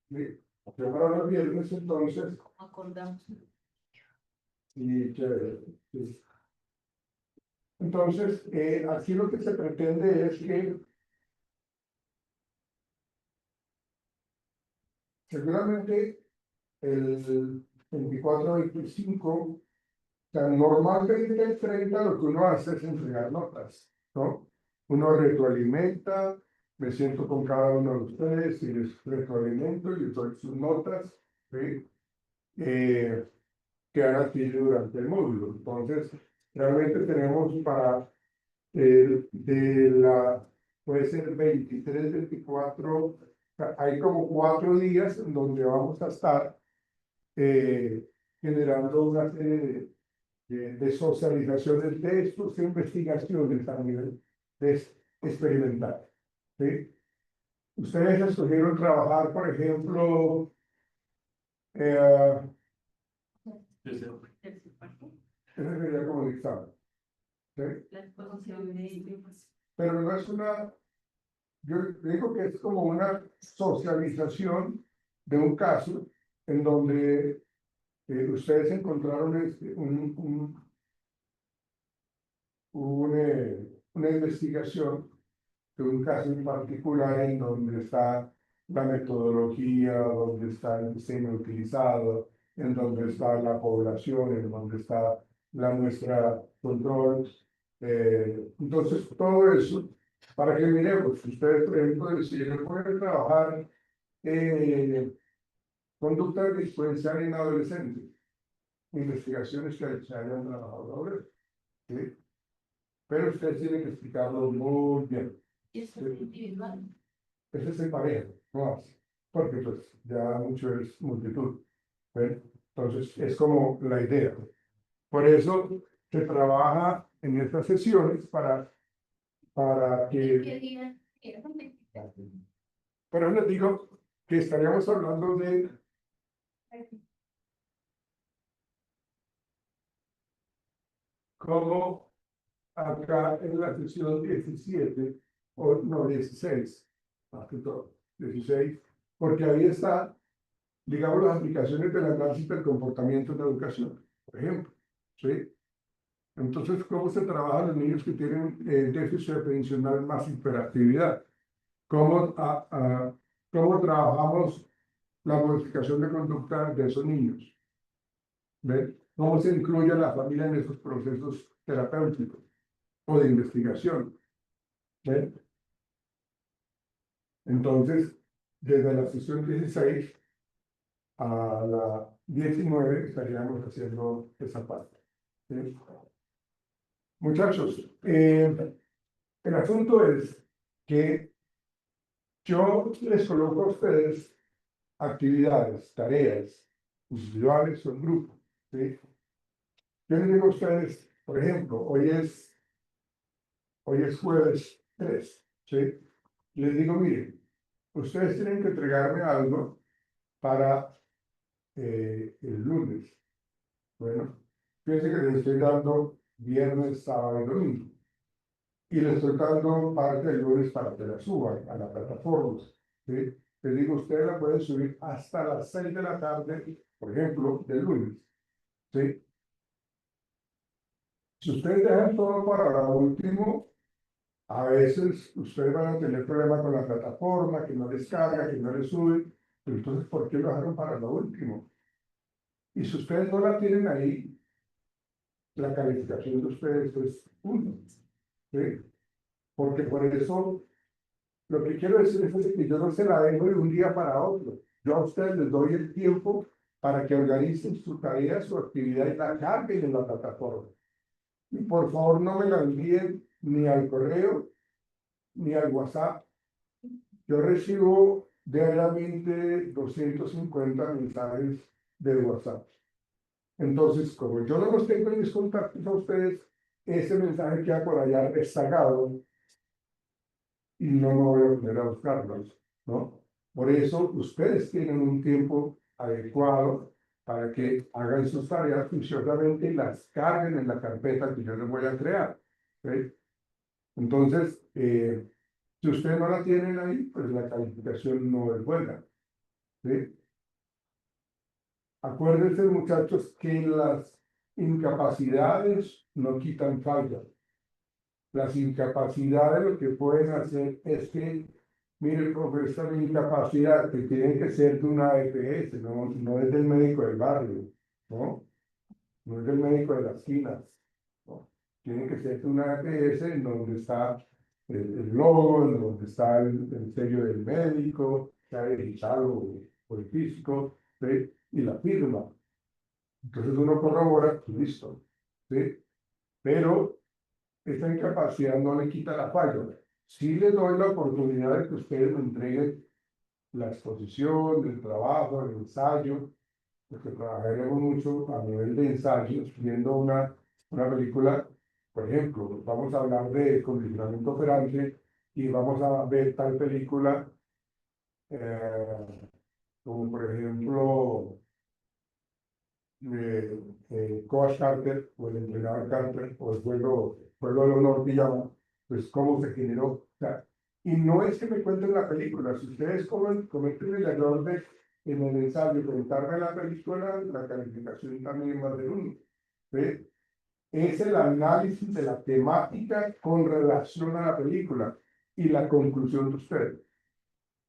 Sí. Yo para los viernes, entonces, Acordamos. y chévere. Sí. Entonces, aquí lo que se pretende es que seguramente el 24-25, tan normalmente el 30 lo que uno hace es entregar notas, ¿no? Uno retroalimenta, me siento con cada uno de ustedes y les retroalimento y les doy sus notas, ¿sí? Que han adquirido durante el módulo. Entonces, realmente tenemos para puede ser 23, 24, hay como 4 días en donde vamos a estar generando una serie de socializaciones de estos investigaciones a nivel experimental. ¿Sí? Ustedes escogieron trabajar, por ejemplo, eh, Tercero. ese sería como dictamen, ¿sí? La exposición de Pero no es una, yo digo que es como una socialización de un caso en donde ustedes encontraron una investigación de un caso en particular en donde está la metodología, donde está el diseño utilizado, en donde está la población, en donde está la muestra control. Entonces, todo eso, para que miremos, ustedes, por ejemplo, decidieron poder trabajar conducta delincuencial en adolescentes, investigaciones que se hayan trabajado ahora, ¿sí? Pero ustedes tienen que explicarlo muy bien. Y eso es individual. Ese es en pareja, no más, porque pues ya mucho es multitud. ¿Ven? Entonces es como la idea. Por eso se trabaja en estas sesiones para ¿Qué que, día? por eso les digo que estaríamos hablando de cómo acá en la sesión 17, o no 16, más que todo, 16, porque ahí está, digamos, las aplicaciones del análisis del comportamiento en la educación, por ejemplo, ¿sí? Entonces, ¿cómo se trabajan los niños que tienen déficit atencional más hiperactividad? ¿Cómo, cómo trabajamos la modificación de conducta de esos niños? ¿Ven? ¿Cómo se incluye a la familia en esos procesos terapéuticos o de investigación? ¿Ven? Entonces, desde la sesión 16 a la 19 estaríamos haciendo esa parte. ¿Sí? Muchachos, el asunto es que yo les coloco a ustedes actividades, tareas, individuales o en grupo. ¿Sí? Yo les digo a ustedes, por ejemplo, hoy es jueves 3, ¿sí? Les digo, miren, ustedes tienen que entregarme algo para el lunes. Bueno, fíjense que les estoy dando viernes, sábado y domingo. Y les estoy dando parte del lunes para que la suban a la plataforma. ¿Sí? Les digo, ustedes la pueden subir hasta las 6 de la tarde, por ejemplo, del lunes. ¿Sí? Si ustedes dejan todo para lo último, a veces ustedes van a tener problemas con la plataforma, que no les carga, que no les sube. Pero entonces, ¿por qué lo dejaron para lo último? Y si ustedes no la tienen ahí, la calificación de ustedes es 1. ¿Sí? Porque por eso lo que quiero decir es que yo no se la dejo de un día para otro. Yo a ustedes les doy el tiempo para que organicen su tarea, su actividad y la carguen en la plataforma. Y por favor no me la envíen ni al correo, ni al WhatsApp. Yo recibo diariamente 250 mensajes de WhatsApp. Entonces, como yo no los tengo en mis contactos a ustedes, ese mensaje queda por allá rezagado y no me voy a poner a buscarlos, ¿no? Por eso, ustedes tienen un tiempo adecuado para que hagan sus tareas juiciosamente y las carguen en la carpeta que yo les voy a crear, ¿ok? Entonces, si ustedes no la tienen ahí, pues la calificación no es buena, ¿sí? Acuérdense, muchachos, que las incapacidades no quitan fallas. Las incapacidades lo que pueden hacer es que, mire, profesor, incapacidad que tiene que ser de una EPS, no es del médico del barrio, ¿no? No es del médico de la esquina, ¿no? Tiene que ser de una EPS en donde está el logo, en donde está el sello del médico, sea digital o el físico, ¿sí? Y la firma. Entonces uno corrobora, y listo, ¿sí? Pero esta incapacidad no le quita la falla. Sí les doy la oportunidad de que ustedes me entreguen la exposición, el trabajo, el ensayo, porque trabajaremos mucho a nivel de ensayos, viendo una película, por ejemplo, vamos a hablar de condicionamiento operante y vamos a ver tal película, como por ejemplo Coach Carter o el entrenador Carter o el pueblo de honor que llaman, pues cómo se generó. O sea, y no es que me cuenten la película, si ustedes cometen el error de en el ensayo contarme la película, la calificación también va de uno. ¿Sí? Es el análisis de la temática con relación a la película y la conclusión de ustedes.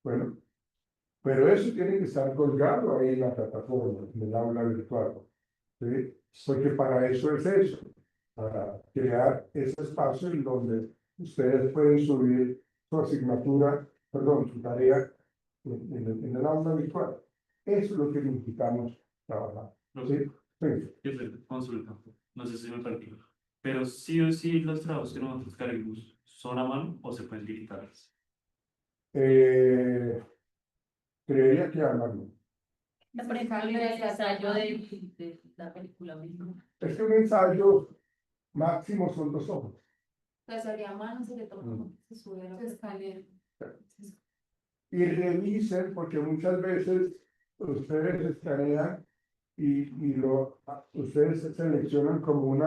Bueno, pero eso tiene que estar colgado ahí en la plataforma, en el aula virtual. ¿Sí? Porque para eso es eso, para crear ese espacio en donde ustedes pueden subir su asignatura, perdón, su tarea en el aula virtual. Eso es lo que necesitamos trabajar. ¿Sí? Sí. Yo te consulta, no sé si me perdí. Pero sí o sí los trabajos que nosotros cargamos son a mano o se pueden digitar. Eh, Creería que amarlo. Por ejemplo, el ensayo de la película misma. Es que un ensayo máximo son 2 hojas. Pues sería mano, se le toma, se sube a la escalera. Y revisen, porque muchas veces ustedes escanean ustedes seleccionan como un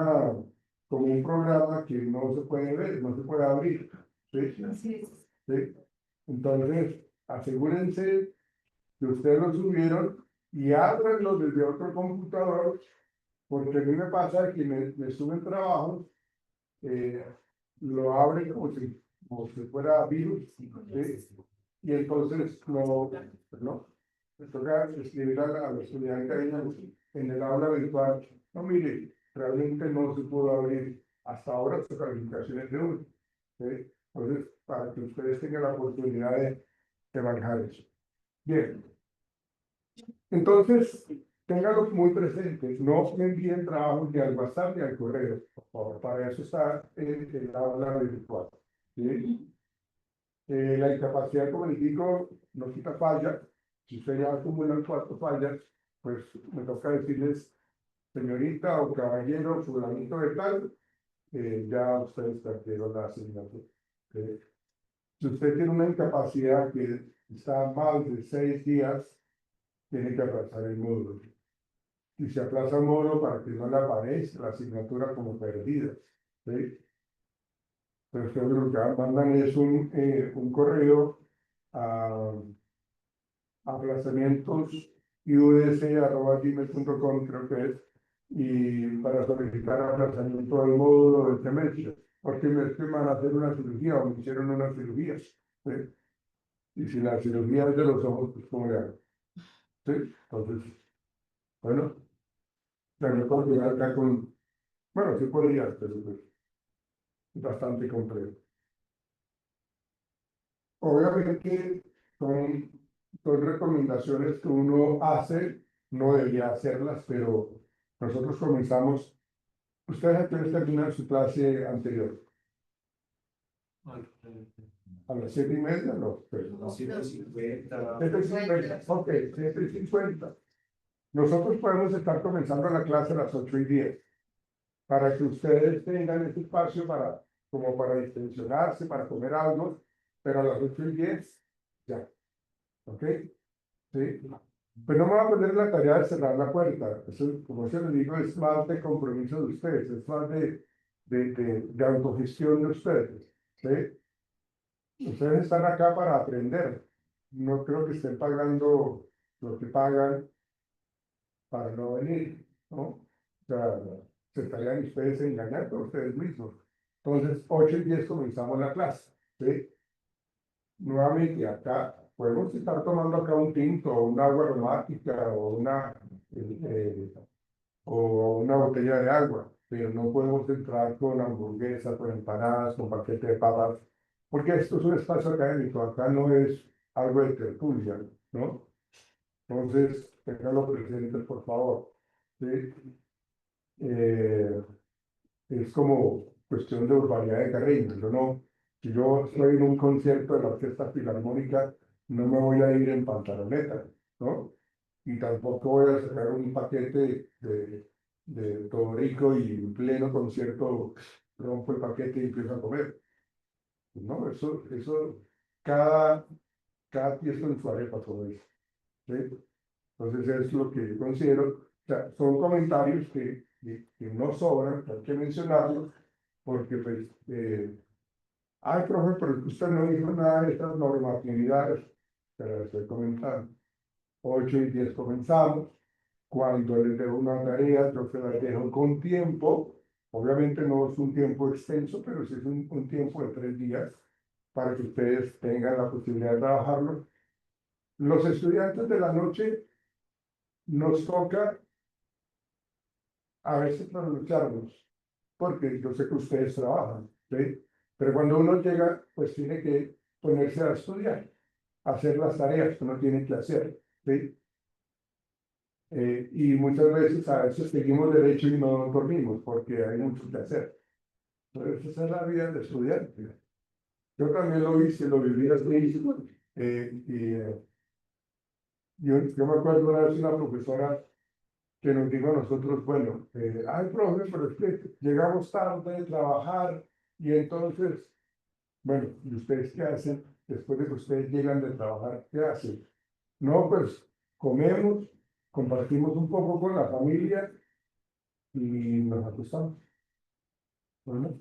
programa que no se puede ver, no se puede abrir. ¿Sí? Así es. ¿Sí? Entonces, asegúrense que ustedes lo subieron y ábranlo desde otro computador, porque a mí me pasa que me suben trabajos, eh, lo abren como si fuera virus, ¿sí? Y entonces no, me toca escribir a los estudiantes ahí en el aula virtual. No, mire, realmente no se pudo abrir hasta ahora su calificación es de 1. ¿Sí? Entonces, para que ustedes tengan la oportunidad de manejar eso. Bien, entonces, ténganlo muy presente. No me envíen trabajos ni al WhatsApp ni al correo, por favor. Para eso está el aula virtual. ¿Sí? La incapacidad, como les digo, no quita falla. Si usted ya acumulan 4 fallas, pues me toca decirles, señorita o caballero, fulanito de tal, ya ustedes perdieron la asignatura. Si usted tiene una incapacidad que está más de 6 días, tiene que aplazar el módulo. Y se aplaza el módulo para que no le aparezca la asignatura como perdida. ¿Sí? Entonces, lo que mandan es un correo a aplazamientos.iuds@gmail.com, creo que es, y para solicitar aplazamiento del módulo del semestre, porque me van a hacer una cirugía o me hicieron una cirugía. ¿Sí? Y si la cirugía es de los ojos, pues ¿cómo le hago? ¿Sí? Entonces, bueno, me recuerdo que acá bueno, sí podría, pero pues, es bastante complejo. Obviamente son recomendaciones que uno hace, no debería hacerlas, pero nosotros comenzamos, ustedes apenas terminan su clase anterior, A las 7:30, no, pero no. 7:50. 7:50, ok, 7:50. Nosotros podemos estar comenzando la clase a las 8:10, para que ustedes tengan ese espacio como para distensionarse, para comer algo, pero a las 8:10, ya, ¿ok? Sí. Pues no me voy a poner la tarea de cerrar la puerta. Eso, como se les digo, es más de compromiso de ustedes, es más de autogestión de ustedes. ¿Sí? Ustedes están acá para aprender. No creo que estén pagando lo que pagan para no venir, ¿no? O sea, se estarían ustedes engañando a ustedes mismos. Entonces, 8:10 comenzamos la clase. ¿Sí? Nuevamente, acá podemos estar tomando acá un tinto, o un agua aromática, eh, o una botella de agua, pero no podemos entrar con hamburguesas, con empanadas, con paquete de papas, porque esto es un espacio académico, acá no es algo de tertulia, ¿no? Entonces, ténganlo presente, por favor. ¿Sí? Eh, es como cuestión de urbanidad de cariño. Yo no, si yo estoy en un concierto de la Orquesta Filarmónica, no me voy a ir en pantaloneta, ¿no? Y tampoco voy a sacar un paquete de todo rico y en pleno concierto rompo el paquete y empiezo a comer. No, eso, cada, cada pieza en su arepa, todo eso. ¿Sí? Entonces es lo que yo considero, o sea, son comentarios que no sobran, que hay que mencionarlos, porque pues, ay, profe, pero es que usted no dijo nada de estas normatividades, que las estoy comentando. 8:10 comenzamos. Cuando les dejo una tarea, yo se la dejo con tiempo. Obviamente no es un tiempo extenso, pero sí es un tiempo de 3 días para que ustedes tengan la posibilidad de trabajarlo. Los estudiantes de la noche nos toca a veces trasnocharnos, porque yo sé que ustedes trabajan, ¿sí? Pero cuando uno llega, pues tiene que ponerse a estudiar, hacer las tareas que uno tiene que hacer, ¿sí? Y muchas veces, a veces seguimos derecho y no dormimos porque hay mucho que hacer. Entonces, esa es la vida del estudiante. Yo también lo hice, lo viví así. Yo me acuerdo una vez una profesora que nos dijo a nosotros, bueno, ay, profe, pero es que llegamos tarde de trabajar y entonces, bueno, ¿y ustedes qué hacen después de que ustedes llegan de trabajar? ¿Qué hacen? No, pues comemos, compartimos un poco con la familia y nos acostamos. Bueno,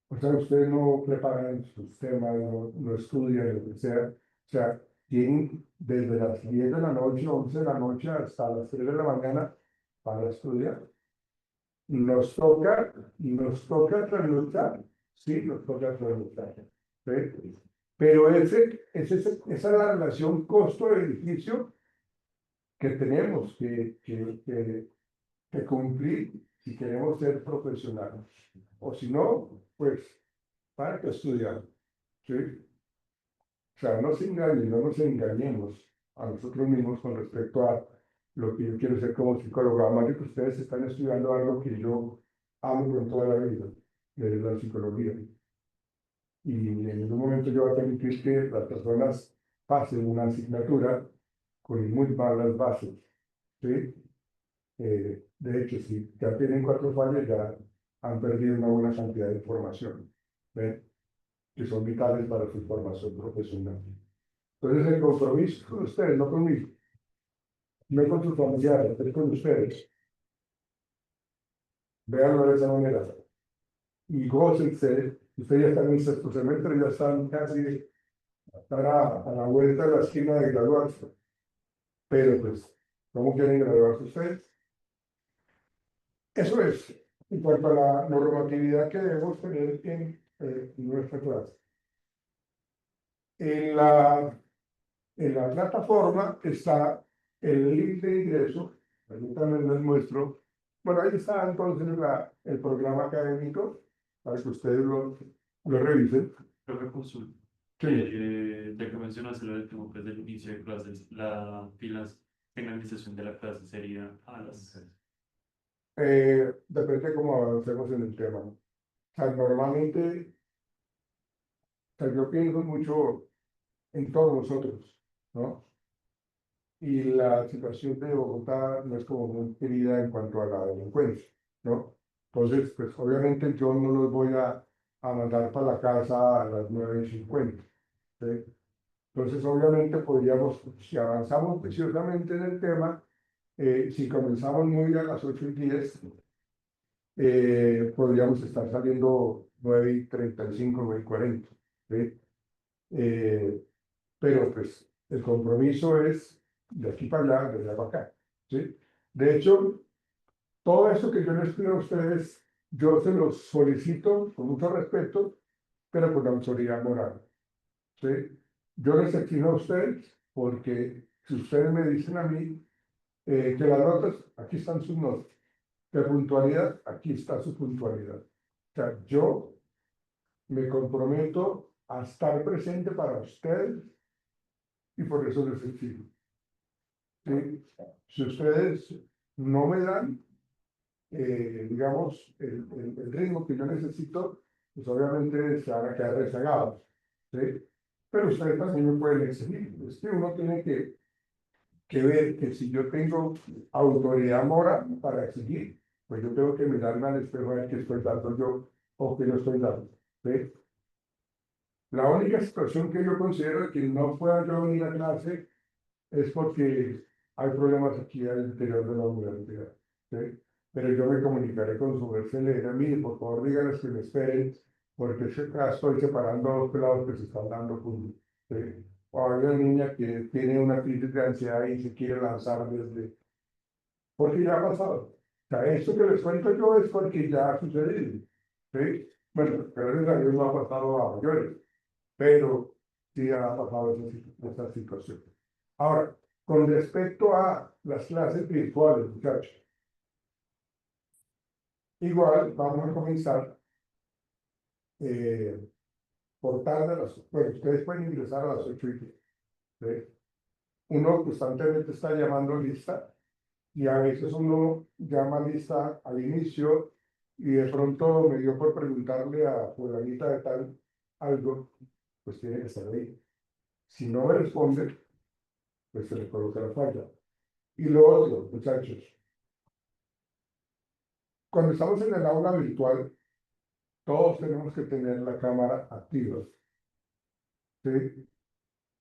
o sea, ustedes no preparan sus temas, no estudian, lo que sea. O sea, tienen desde las 10 de la noche, 11 de la noche, hasta las 3 de la mañana para estudiar. Nos toca trasnochar, sí, nos toca trasnochar. ¿Sí? Pero esa es la relación costo-beneficio que tenemos que cumplir si queremos ser profesionales. O si no, pues, ¿para qué estudiar? ¿Sí? O sea, no se engañen, no nos engañemos a nosotros mismos con respecto a lo que yo quiero ser como psicólogo. Además de que ustedes están estudiando algo que yo amo con toda la vida, que es la psicología. Y en un momento yo voy a permitir que las personas pasen una asignatura con muy malas bases. ¿Sí? De hecho, si ya tienen 4 fallas, ya han perdido una buena cantidad de información, ¿ven? Que son vitales para su formación profesional. Entonces, el compromiso con ustedes, no conmigo, no con sus familiares, es con ustedes. Véanlo de esa manera. Y gócense, ustedes ya están en sexto semestre, ya están casi a la vuelta de la esquina de graduarse. Pero, pues, ¿cómo quieren graduarse ustedes? Eso es, en cuanto a la normatividad que debemos tener en nuestra clase. En la plataforma está el link de ingreso, permítanme les muestro. Bueno, ahí está entonces el programa académico para que ustedes lo revisen. Profe, consulta. Sí. Ya que mencionaste lo del tema pues, del inicio de clases, la finalización de la clase sería a las... Depende de cómo avancemos en el tema, ¿no? O sea, normalmente sea, yo pienso mucho en todos nosotros, ¿no? Y la situación de Bogotá no es como muy querida en cuanto a la delincuencia, ¿no? Entonces, pues obviamente yo no los voy a mandar para la casa a las 9:50, ¿sí? Entonces, obviamente podríamos, si avanzamos preciosamente en el tema, si comenzamos muy a las 8:10, podríamos estar saliendo 9:35, 9:40, ¿sí? Eh, pero pues el compromiso es de aquí para allá, de allá para acá, ¿sí? De hecho, todo eso que yo les pido a ustedes, yo se los solicito con mucho respeto, pero con autoridad moral, ¿sí? Yo les exijo a ustedes porque si ustedes me dicen a mí que las notas, aquí están sus notas, de puntualidad, aquí está su puntualidad. O sea, yo me comprometo a estar presente para ustedes y por eso les exijo. ¿Sí? Si ustedes no me dan, digamos, el ritmo que yo necesito, pues obviamente se van a quedar rezagados. ¿Sí? Pero ustedes también me pueden exigir. Es que uno tiene que ver que si yo tengo autoridad moral para exigir, pues yo tengo que mirarme al espejo a ver qué estoy dando yo o qué no estoy dando. ¿Sí? La única situación que yo considero de que no pueda yo venir a clase es porque hay problemas aquí al interior de la universidad, ¿sí? Pero yo me comunicaré con su merced, le diré a mí, por favor díganles que me esperen, porque acá estoy separando a dos pelados que se están dando juntos, ¿sí? O hay una niña que tiene una crisis de ansiedad y se quiere lanzar desde... Porque ya ha pasado. O sea, esto que les cuento yo es porque ya ha sucedido, ¿sí? Bueno, gracias a Dios no ha pasado a mayores, pero sí ha pasado esa situación. Ahora, con respecto a las clases virtuales, muchachos, igual vamos a comenzar eh, por tarde a las, bueno, ustedes pueden ingresar a las 8:10, ¿sí? Uno constantemente está llamando lista y a veces uno llama lista al inicio y de pronto me dio por preguntarle a fulanita de tal algo, pues tiene que estar ahí. Si no me responde, pues se le coloca la falla. Y lo otro, muchachos, cuando estamos en el aula virtual, todos tenemos que tener la cámara activa, ¿sí?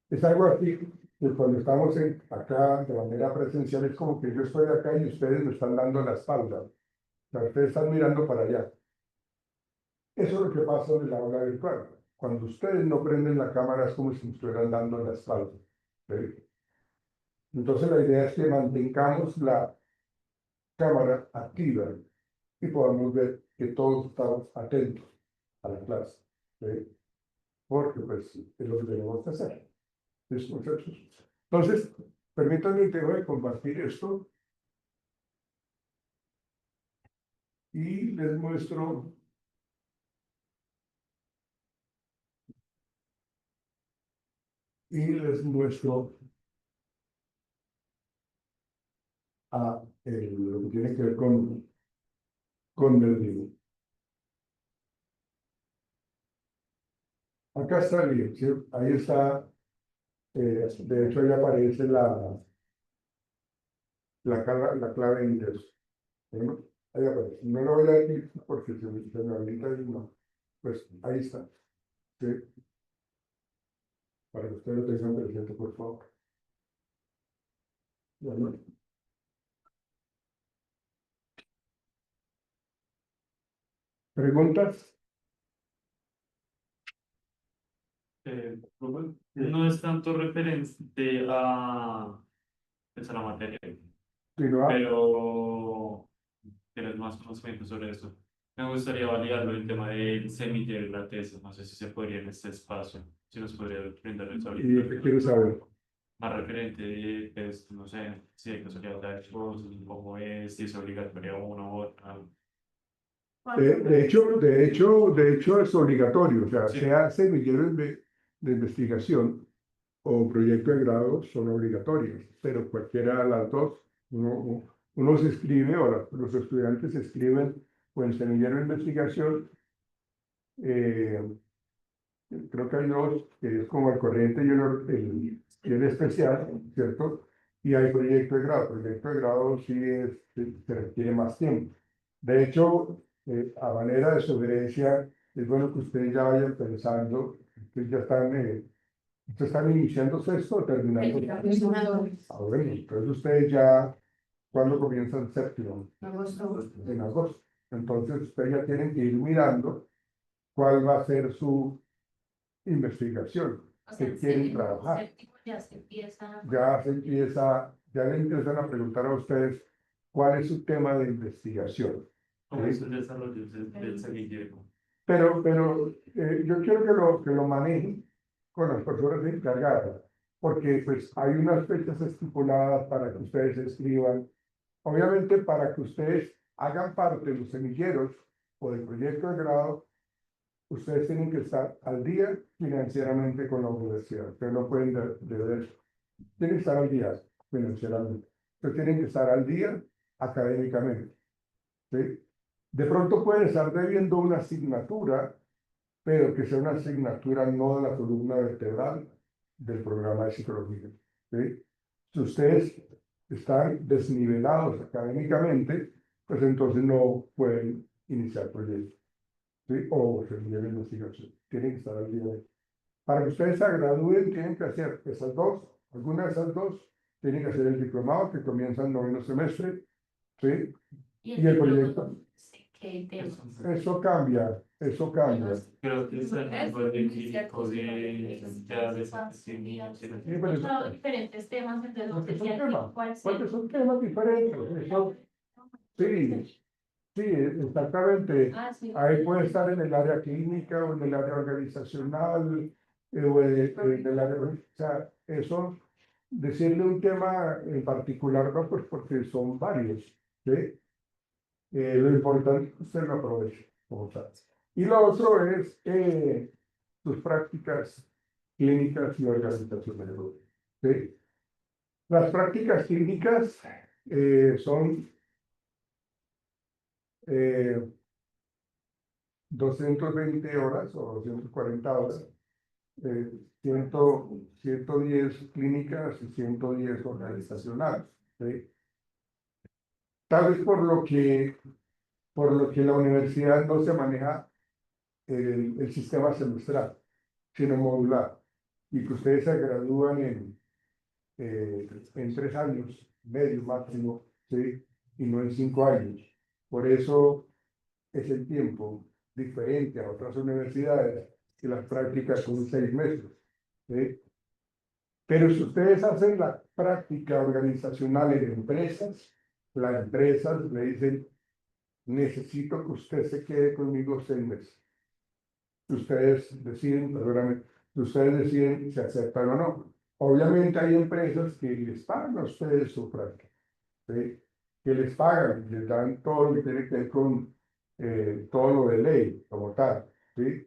Es algo así que cuando estamos acá de manera presencial es como que yo estoy acá y ustedes me están dando la espalda. O sea, ustedes están mirando para allá. Eso es lo que pasa en el aula virtual. Cuando ustedes no prenden la cámara es como si me estuvieran dando la espalda, ¿sí? Entonces la idea es que mantengamos la cámara activa y podamos ver que todos estamos atentos a la clase, ¿sí? Porque pues es lo que tenemos que hacer. ¿Listo, muchachos? Entonces, permítanme que voy a compartir esto y les muestro lo que tiene que ver con el libro. Acá está el libro, ¿sí? Ahí está, de hecho ahí aparece la clave de ingreso, ¿sí? Ahí aparece. No lo voy a decir porque se me habilita y no. Pues ahí está, ¿sí? Para que ustedes lo tengan presente, por favor. Bueno, ¿preguntas? Rubén, no es tanto referente pues, a la materia, Si no, pero tienes más conocimiento sobre eso. Me gustaría validarlo el tema del semillero y la tesis. No sé si se podría en este espacio, si nos podría brindar el ¿y qué quieres saber? más referente, pues, no sé, si hay casualidad de cosas, cómo es, si es obligatoria uno u otra. De hecho es obligatorio, o sea, Sí, sea semillero de investigación o proyecto de grado son obligatorios, pero cualquiera de las dos, uno se inscribe o los estudiantes se inscriben o en semillero de investigación, eh, creo que hay dos, que es como el corriente y el especial, ¿cierto? Y hay proyecto de grado. Proyecto de grado sí se requiere más tiempo. De hecho, a manera de sugerencia, es bueno que ustedes ya vayan pensando, ustedes ustedes están iniciando sexto o terminando. Ah, bueno, entonces ustedes ya, ¿cuándo comienzan séptimo? En agosto. Entonces ustedes ya tienen que ir mirando cuál va a ser su investigación, O sea, que quieren trabajar. séptimo ya se empieza. Ya le empiezan a preguntar a ustedes cuál es su tema de investigación. ¿Cómo es el desarrollo del semillero? Pero yo quiero que lo manejen con las personas encargadas, porque pues hay unas fechas estipuladas para que ustedes escriban, obviamente para que ustedes hagan parte de los semilleros o del proyecto de grado. Ustedes tienen que estar al día financieramente con la universidad. Ustedes no pueden deber, tienen que estar al día financieramente. Ustedes tienen que estar al día académicamente. ¿Sí? De pronto pueden estar debiendo una asignatura, pero que sea una asignatura no de la columna vertebral del programa de psicología. ¿Sí? Si ustedes están desnivelados académicamente, pues entonces no pueden iniciar proyectos. ¿Sí? O servir de investigación. Tienen que estar al día. Para que ustedes se gradúen, tienen que hacer esas dos, alguna de esas dos, tienen que hacer el diplomado que comienza el noveno semestre, ¿sí? Y el proyecto. ¿Qué tema? Eso cambia, eso cambia. Creo que es el tipo de clínico de Sí, pero Son diferentes temas, entonces no porque sé son si aquí temas, cuál porque sea. son temas diferentes. Sí, sí, exactamente. Ah, sí. Ahí puede estar en el área clínica o en el área organizacional o en el área, o sea, eso, decirle un tema en particular, no, pues porque son varios, ¿sí? Lo importante es que usted lo aproveche, como tal. Y lo otro es sus prácticas clínicas y organizacionales, ¿sí? Las prácticas clínicas son 220 horas o 240 horas, 100, 110 clínicas y 110 organizacionales. ¿Sí? Tal vez por lo que la universidad no se maneja el sistema semestral, sino modular, y que ustedes se gradúan en 3 años, medio máximo, ¿sí? Y no en 5 años. Por eso es el tiempo diferente a otras universidades que las prácticas son 6 meses. ¿Sí? Pero si ustedes hacen la práctica organizacional en empresas, las empresas le dicen, necesito que usted se quede conmigo 6 meses. Ustedes deciden, perdóname, ustedes deciden si aceptan o no. Obviamente hay empresas que les pagan a ustedes su práctica, ¿sí? Que les pagan, les dan todo lo que tiene que ver con todo lo de ley, como tal, ¿sí?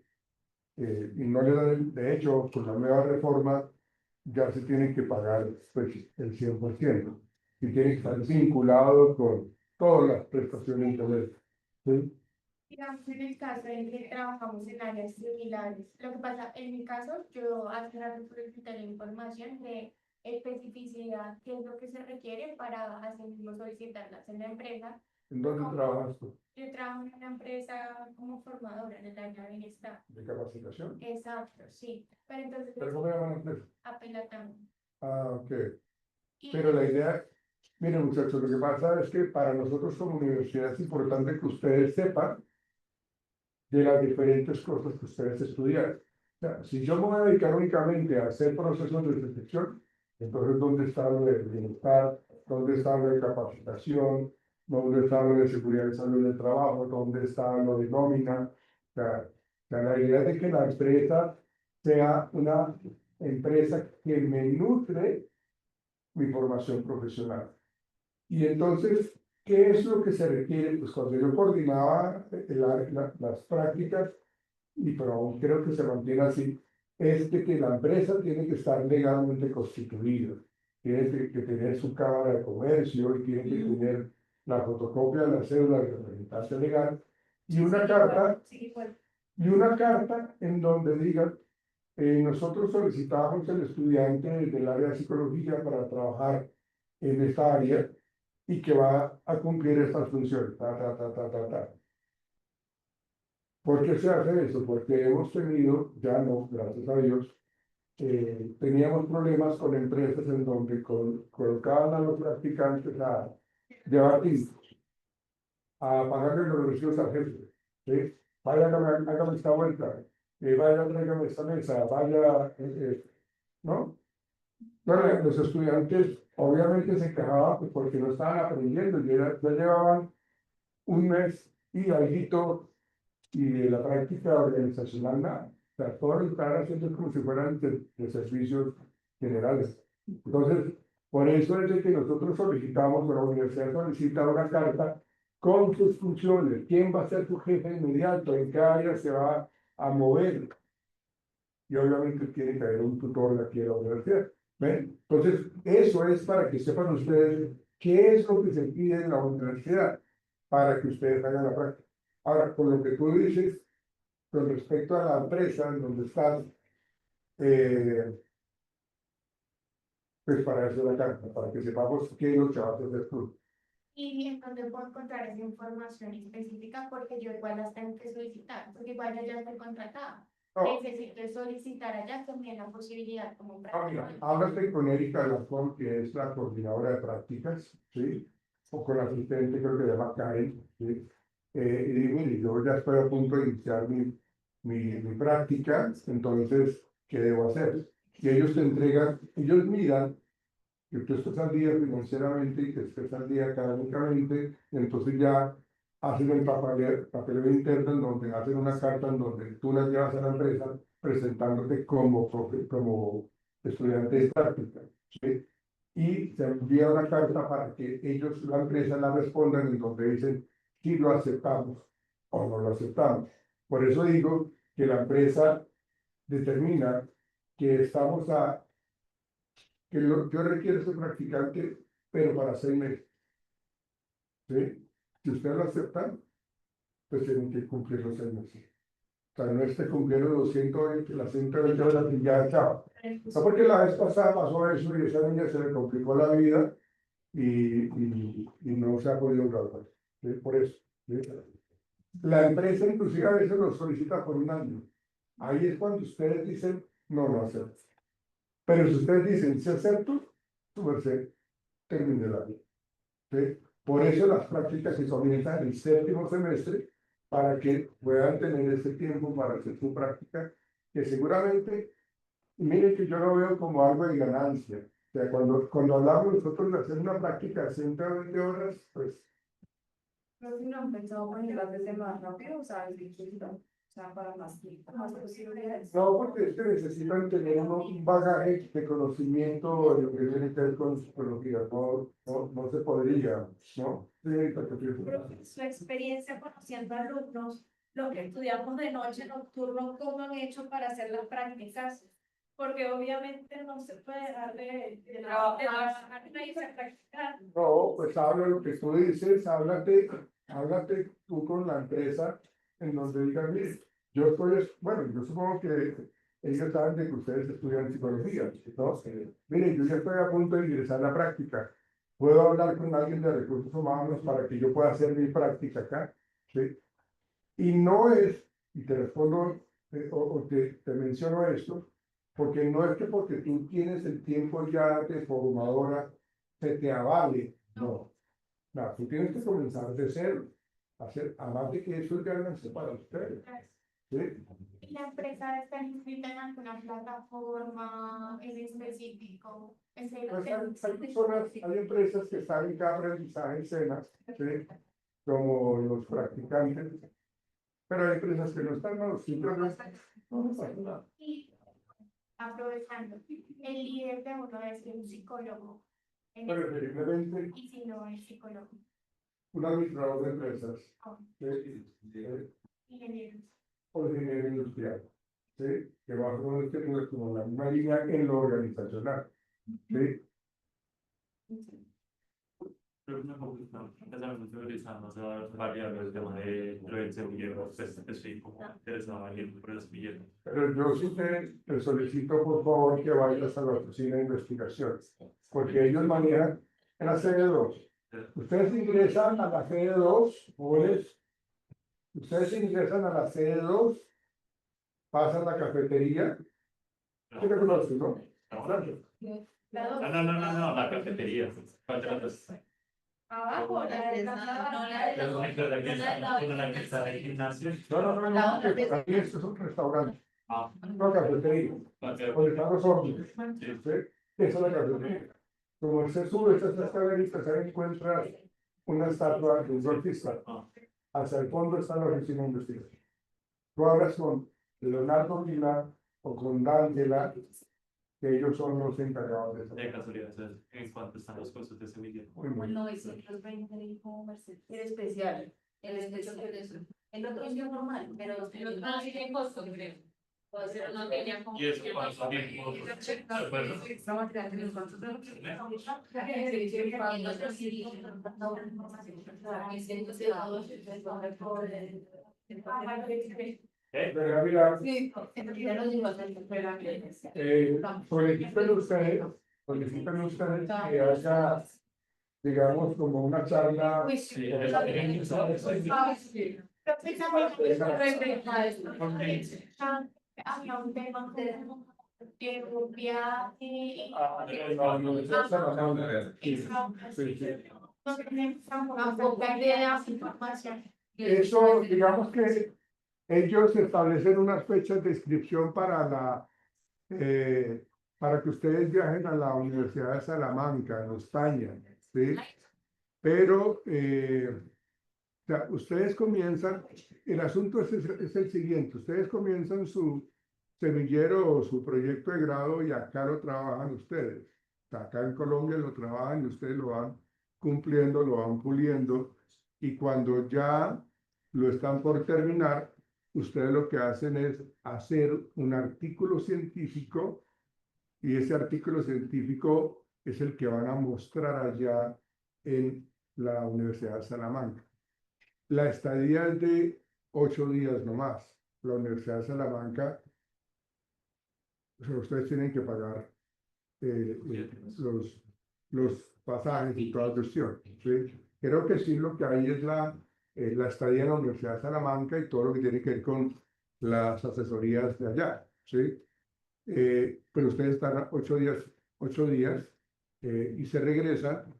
Y no le dan, de hecho, con la nueva reforma ya se tienen que pagar pues, el 100% y tienen que estar vinculados con todas las prestaciones de ley, ¿sí? Digamos, en el caso en que trabajamos en áreas similares, lo que pasa, en mi caso, yo hace rato solicité la información de especificidad, qué es lo que se requiere para así mismo solicitarlas en la empresa. ¿En dónde trabajas tú? Yo trabajo en una empresa como formadora en el área de bienestar. ¿De capacitación? Exacto, sí. Pero entonces, ¿Pero cómo llaman la empresa? apelatamos. Ah, ok. Y Pero la idea, miren muchachos, lo que pasa es que para nosotros como universidad es importante que ustedes sepan de las diferentes cosas que ustedes estudiaron. O sea, si yo me voy a dedicar únicamente a hacer procesos de detección, entonces ¿dónde está lo de bienestar? ¿Dónde está lo de capacitación? ¿Dónde está lo de seguridad y salud del trabajo? ¿Dónde está lo de nómina? O sea, la idea es de que la empresa sea una empresa que me nutre mi formación profesional. Y entonces, ¿qué es lo que se requiere? Pues cuando yo coordinaba las prácticas, y pero aún creo que se mantiene así, es de que la empresa tiene que estar legalmente constituida, tiene que tener su cámara de comercio y tiene que tener la fotocopia de la cédula de representante legal y una carta, y una carta en donde diga nosotros solicitamos el estudiante del área de psicología para trabajar en esta área y que va a cumplir estas funciones. ¿Por qué se hace eso? Porque hemos tenido, ya no, gracias a Dios, teníamos problemas con empresas en donde colocaban a los practicantes a llevar tintos, a pagarle los recibos al jefe, ¿sí? Vaya, hágame esta vuelta, vaya, tráigame esta mesa, vaya, ¿no? Bueno, los estudiantes obviamente se quejaban pues, porque no estaban aprendiendo, ya llevaban un mes y algo y de la práctica organizacional nada. O sea, todo lo que estaban haciendo es como si fueran de servicios generales. Entonces, por eso es de que nosotros solicitamos, o la universidad solicita una carta con sus funciones, quién va a ser su jefe inmediato, en qué área se va a mover. Y obviamente tiene que haber un tutor de aquí de la universidad. ¿Ven? Entonces, eso es para que sepan ustedes qué es lo que se pide en la universidad para que ustedes hagan la práctica. Ahora, con lo que tú dices, con respecto a la empresa en donde estás, eh, pues para eso la carta, para que sepamos qué es lo que vas a hacer tú. Y en dónde puedo encontrar esa información específica, porque yo igual las tengo que solicitar, porque igual yo ya estoy contratada. No, Necesito solicitar allá también la posibilidad como mira, practicante. háblate con Erika Alarcón, que es la coordinadora de prácticas, ¿sí? O con la asistente, creo que se llama Karen, ¿sí? Y digo, mire, yo ya estoy a punto de iniciar mi práctica, entonces, ¿qué debo hacer? Y ellos te entregan, ellos miran que tú estés al día financieramente y que estés al día académicamente, entonces ya hacen el papeleo interno en donde hacen una carta en donde tú la llevas a la empresa presentándote como estudiante de práctica, ¿sí? Y se envía una carta para que ellos, la empresa, la respondan en donde dicen si lo aceptamos o no lo aceptamos. Por eso digo que la empresa determina que estamos yo requiero ese practicante, pero para 6 meses, ¿sí? Si ustedes lo aceptan, pues tienen que cumplir los 6 meses. O sea, no esté cumpliendo los 120, las 120 horas y ya, chao. No, porque la vez pasada pasó eso y a esa niña se le complicó la vida y no se ha podido graduar, ¿sí? Por eso, ¿sí? La empresa inclusive a veces lo solicita por un año. Ahí es cuando ustedes dicen, no, no acepto. Pero si ustedes dicen, sí acepto, su merced, termine el año. ¿Sí? Por eso las prácticas se comienzan en el séptimo semestre para que puedan tener ese tiempo para hacer su práctica, que seguramente, miren que yo lo veo como algo de ganancia. O sea, cuando hablamos nosotros de hacer una práctica de 120 horas, pues No, si no han pensado ponerlas desde más rápido, o sea, o sea, para más posibilidades. no, porque es que necesitan tener un bagaje de conocimiento de lo que tiene que ver con psicología. No se podría, ¿no? Sí, porque Su experiencia conociendo alumnos, los que estudiamos de noche nocturno, ¿cómo han hecho para hacer las prácticas? Porque obviamente no se puede dejar de trabajar y irse a practicar. no, pues habla lo que tú dices, háblate tú con la empresa en donde digas, mire, yo estoy, bueno, yo supongo que ellos saben de que ustedes estudian psicología, ¿no? Mire, yo ya estoy a punto de ingresar a la práctica. ¿Puedo hablar con alguien de recursos humanos para que yo pueda hacer mi práctica acá? ¿Sí? Y no es, y te respondo, o te menciono esto, porque no es que porque tú tienes el tiempo ya de formadora, se te avale, no. No, tú tienes que comenzar de cero, hacer, además de que eso es ganancia para ustedes. ¿Sí? ¿Y la empresa está inscrita en alguna plataforma en específico? Pues hay personas, hay empresas que están en cada aprendizaje en SENA, ¿sí? Como los practicantes, pero hay empresas que no están, no, simplemente no pasa nada. Y aprovechando, el líder de uno es un psicólogo. Preferiblemente Y si no es psicólogo, un administrador de empresas, oh, ¿sí? ingeniero. O de ingeniero industrial, ¿sí? Que va a ser como la misma línea en lo organizacional, ¿sí? Creo que empezamos utilizando esa variable el tema de lo del semillero, pues estoy como interesado en ir por el semillero. Pero yo sí te solicito por favor que vayas a la oficina de investigación, porque ellos manejan en la sede 2. Ustedes ingresan a la sede 2, jóvenes. Ustedes ingresan a la sede 2, pasan a la cafetería. ¿Qué te conoces, no? No, la cafetería. Abajo, la de la Es la que está en el gimnasio. No, aquí esto es un restaurante, Ah, no cafetería, donde están los hornos. sí. ¿Sí? Esa es la cafetería. Como usted sube estas escaleritas, se encuentra una estatua de un golfista. Ah, Hacia el fondo está la oficina de investigación. Tú hablas con Leonardo Vila o con D'Angela, que ellos son los encargados de eso. de casualidad, ¿en cuánto están los costos de semillero? Muy bien. 920 dijo Mercedes. El especial. El especial que es eso. El otro es normal, pero el otro no tiene costo, creo. Puede ser, no tenía como. Y eso cuánto tiempo. El otro sí. Pero mira, Sí, solicitan ustedes que haya, digamos, como una charla. Sí, Había un tema de un viaje. No, esa charla no. Sí, sí. No tenemos una poca idea de información. Eso, digamos que ellos establecen unas fechas de inscripción para que ustedes viajen a la Universidad de Salamanca, en España, ¿sí? Pero o sea, ustedes comienzan, el asunto es el siguiente, ustedes comienzan su semillero o su proyecto de grado y acá lo trabajan ustedes. O sea, acá en Colombia lo trabajan y ustedes lo van cumpliendo, lo van puliendo y cuando ya lo están por terminar, ustedes lo que hacen es hacer un artículo científico y ese artículo científico es el que van a mostrar allá en la Universidad de Salamanca. La estadía es de 8 días nomás. La Universidad de Salamanca, o sea, ustedes tienen que pagar los pasajes y toda cuestión. ¿Sí? Creo que sí lo que hay es la estadía en la Universidad de Salamanca y todo lo que tiene que ver con las asesorías de allá. ¿Sí? Pero ustedes están 8 días y se regresan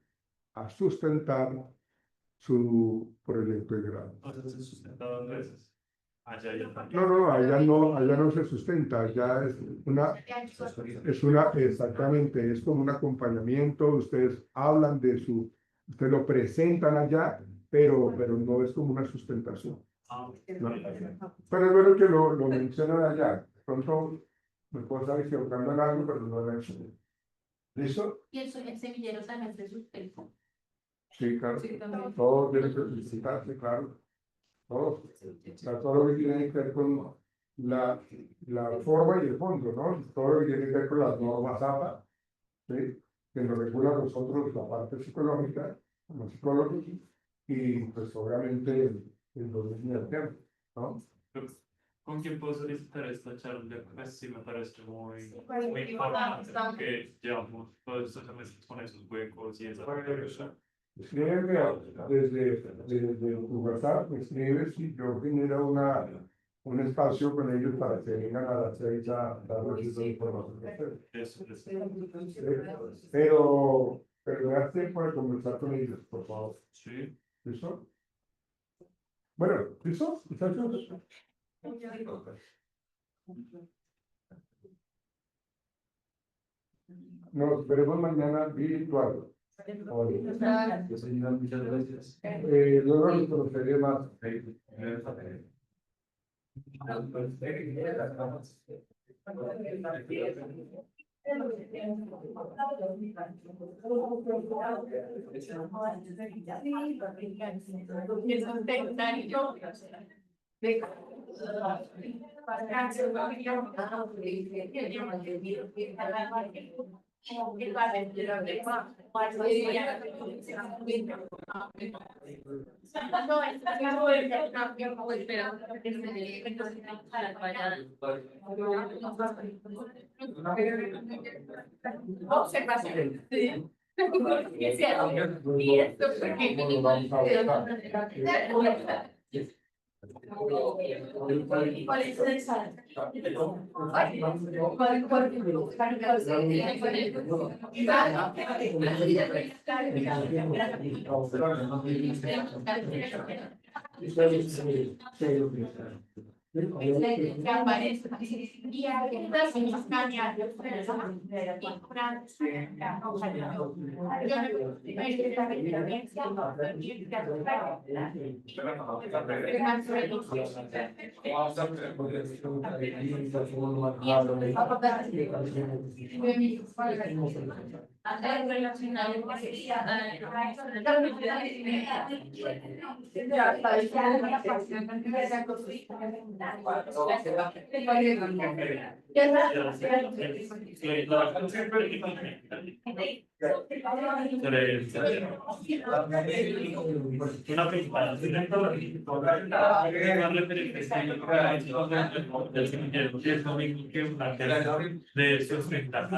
a sustentar su proyecto de grado. O sea, se sustenta 2 veces. Allá ya está. No, allá no se sustenta, allá exactamente, es como un acompañamiento, ustedes hablan ustedes lo presentan allá, pero no es como una sustentación. Ah, ¿No? Pero es bueno que lo mencionan allá, de pronto me puedo estar equivocando en algo, pero no lo he hecho. ¿Listo? Y el semillero también se sustenta. Sí, claro. Sí, también. Todo tiene que solicitarse, claro. Todo. O sea, todo lo que tiene que ver con la forma y el fondo, ¿no? Todo lo que tiene que ver con las normas APA, ¿sí? Que nos regula a nosotros la parte psicológica, como psicólogos, y pues obviamente el dominio del tema, ¿no? ¿Con quién puedo solicitar esta charla? Pues sí me parece muy importante porque llevamos todos estos meses con esos huecos y esa cosa. Escríbeme desde tu WhatsApp, me escribes y yo genero un espacio con ellos para que vengan a las 6 a darles esa información. Eso. Pero me das tiempo de conversar con ellos, por favor. Sí. ¿Listo? Bueno, ¿listo? ¿Muchachos? Nos veremos mañana virtual. Muchas gracias. Luego los conoceré más. No, es observación. Sí. Y esto ¿cuál es el salto? Y algunas escanear Una principal del semillero, que es lo mismo que una tela de sustentar.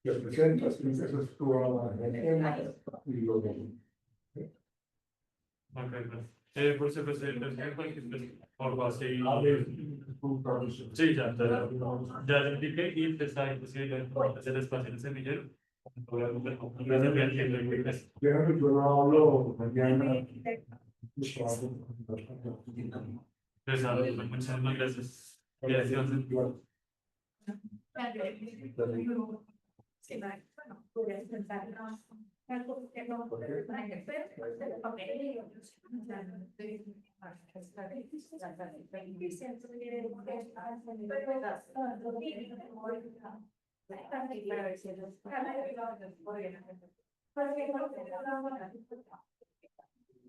Lo presentas, eso es tu y lo Por supuesto, por base y... Sí, Sí, ya, ya le indiqué y te está imposible hacer espacio en el semillero. yo no hablo mañana. Muchas gracias. Gracias. Sí, bueno, podría intentar, ¿no? Algo que no puede hacer, el papel.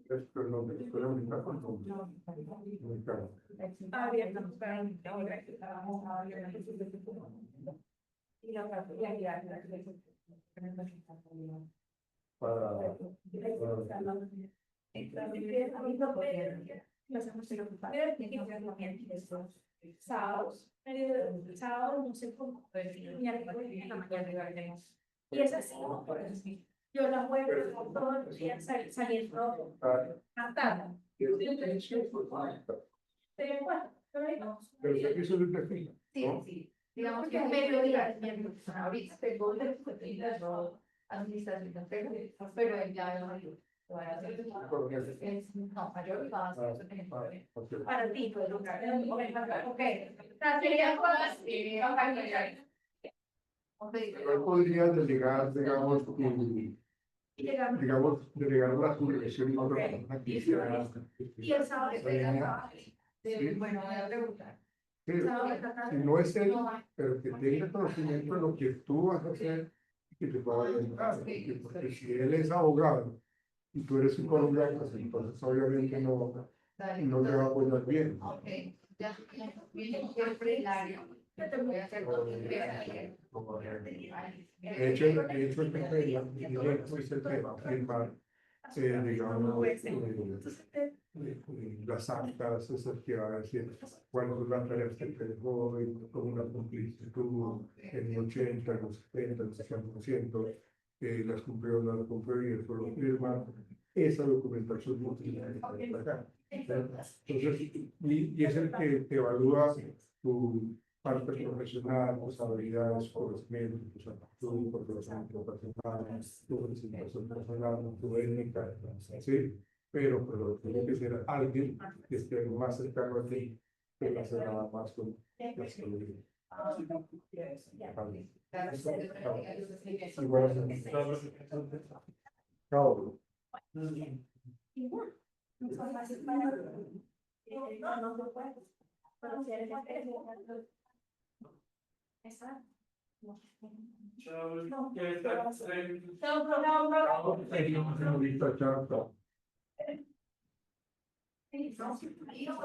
Esto no me espero ni nada con todo. Muy caro. Para Sábados, sábados, no sé cómo, miércoles en la mañana. Y es así, yo la muevo todos los días saliendo más tarde. Pero eso es de fin. Sí, sí. Digamos que es mediodía, ahorita tengo administración, pero él ya no mayor. Lo va a hacer. Es, no, mayor y va a hacer eso, por ejemplo. Ok. Para ti, pues, lugar. Ok. O sea, serían cosas que Pero podría delegar, digamos, delegar la supervisión a otra persona que sea. Y el sábado Bueno, voy a preguntar. Pero, si no es él, pero que tenga conocimiento de lo que tú vas a hacer y que te pueda orientar. Porque si él es abogado y tú eres psicóloga, pues entonces obviamente no te va a apoyar bien. Ok, ya viene siempre el área. Yo te voy a hacer todo mi vida. De hecho, el tema de es el tema, firmar, digamos, las actas, esas que va a decir cuáles son las tareas que te dejó, y cómo las cumpliste tú, en el 80, en el 70, en el 60%, las cumplió o no las cumplió, y eso lo firma. Esa documentación no tiene que estar acá. Entonces, y es el que te evalúa tu parte profesional, tus habilidades, conocimientos, tus actitudes, tu conocimiento personal, tu presentación personal, tu ética, ¿sí? Pero tiene que ser alguien que esté más cercano a ti, que no hace nada más con la salud. Chao. Exacto. Chao. Sí, no, sí, no,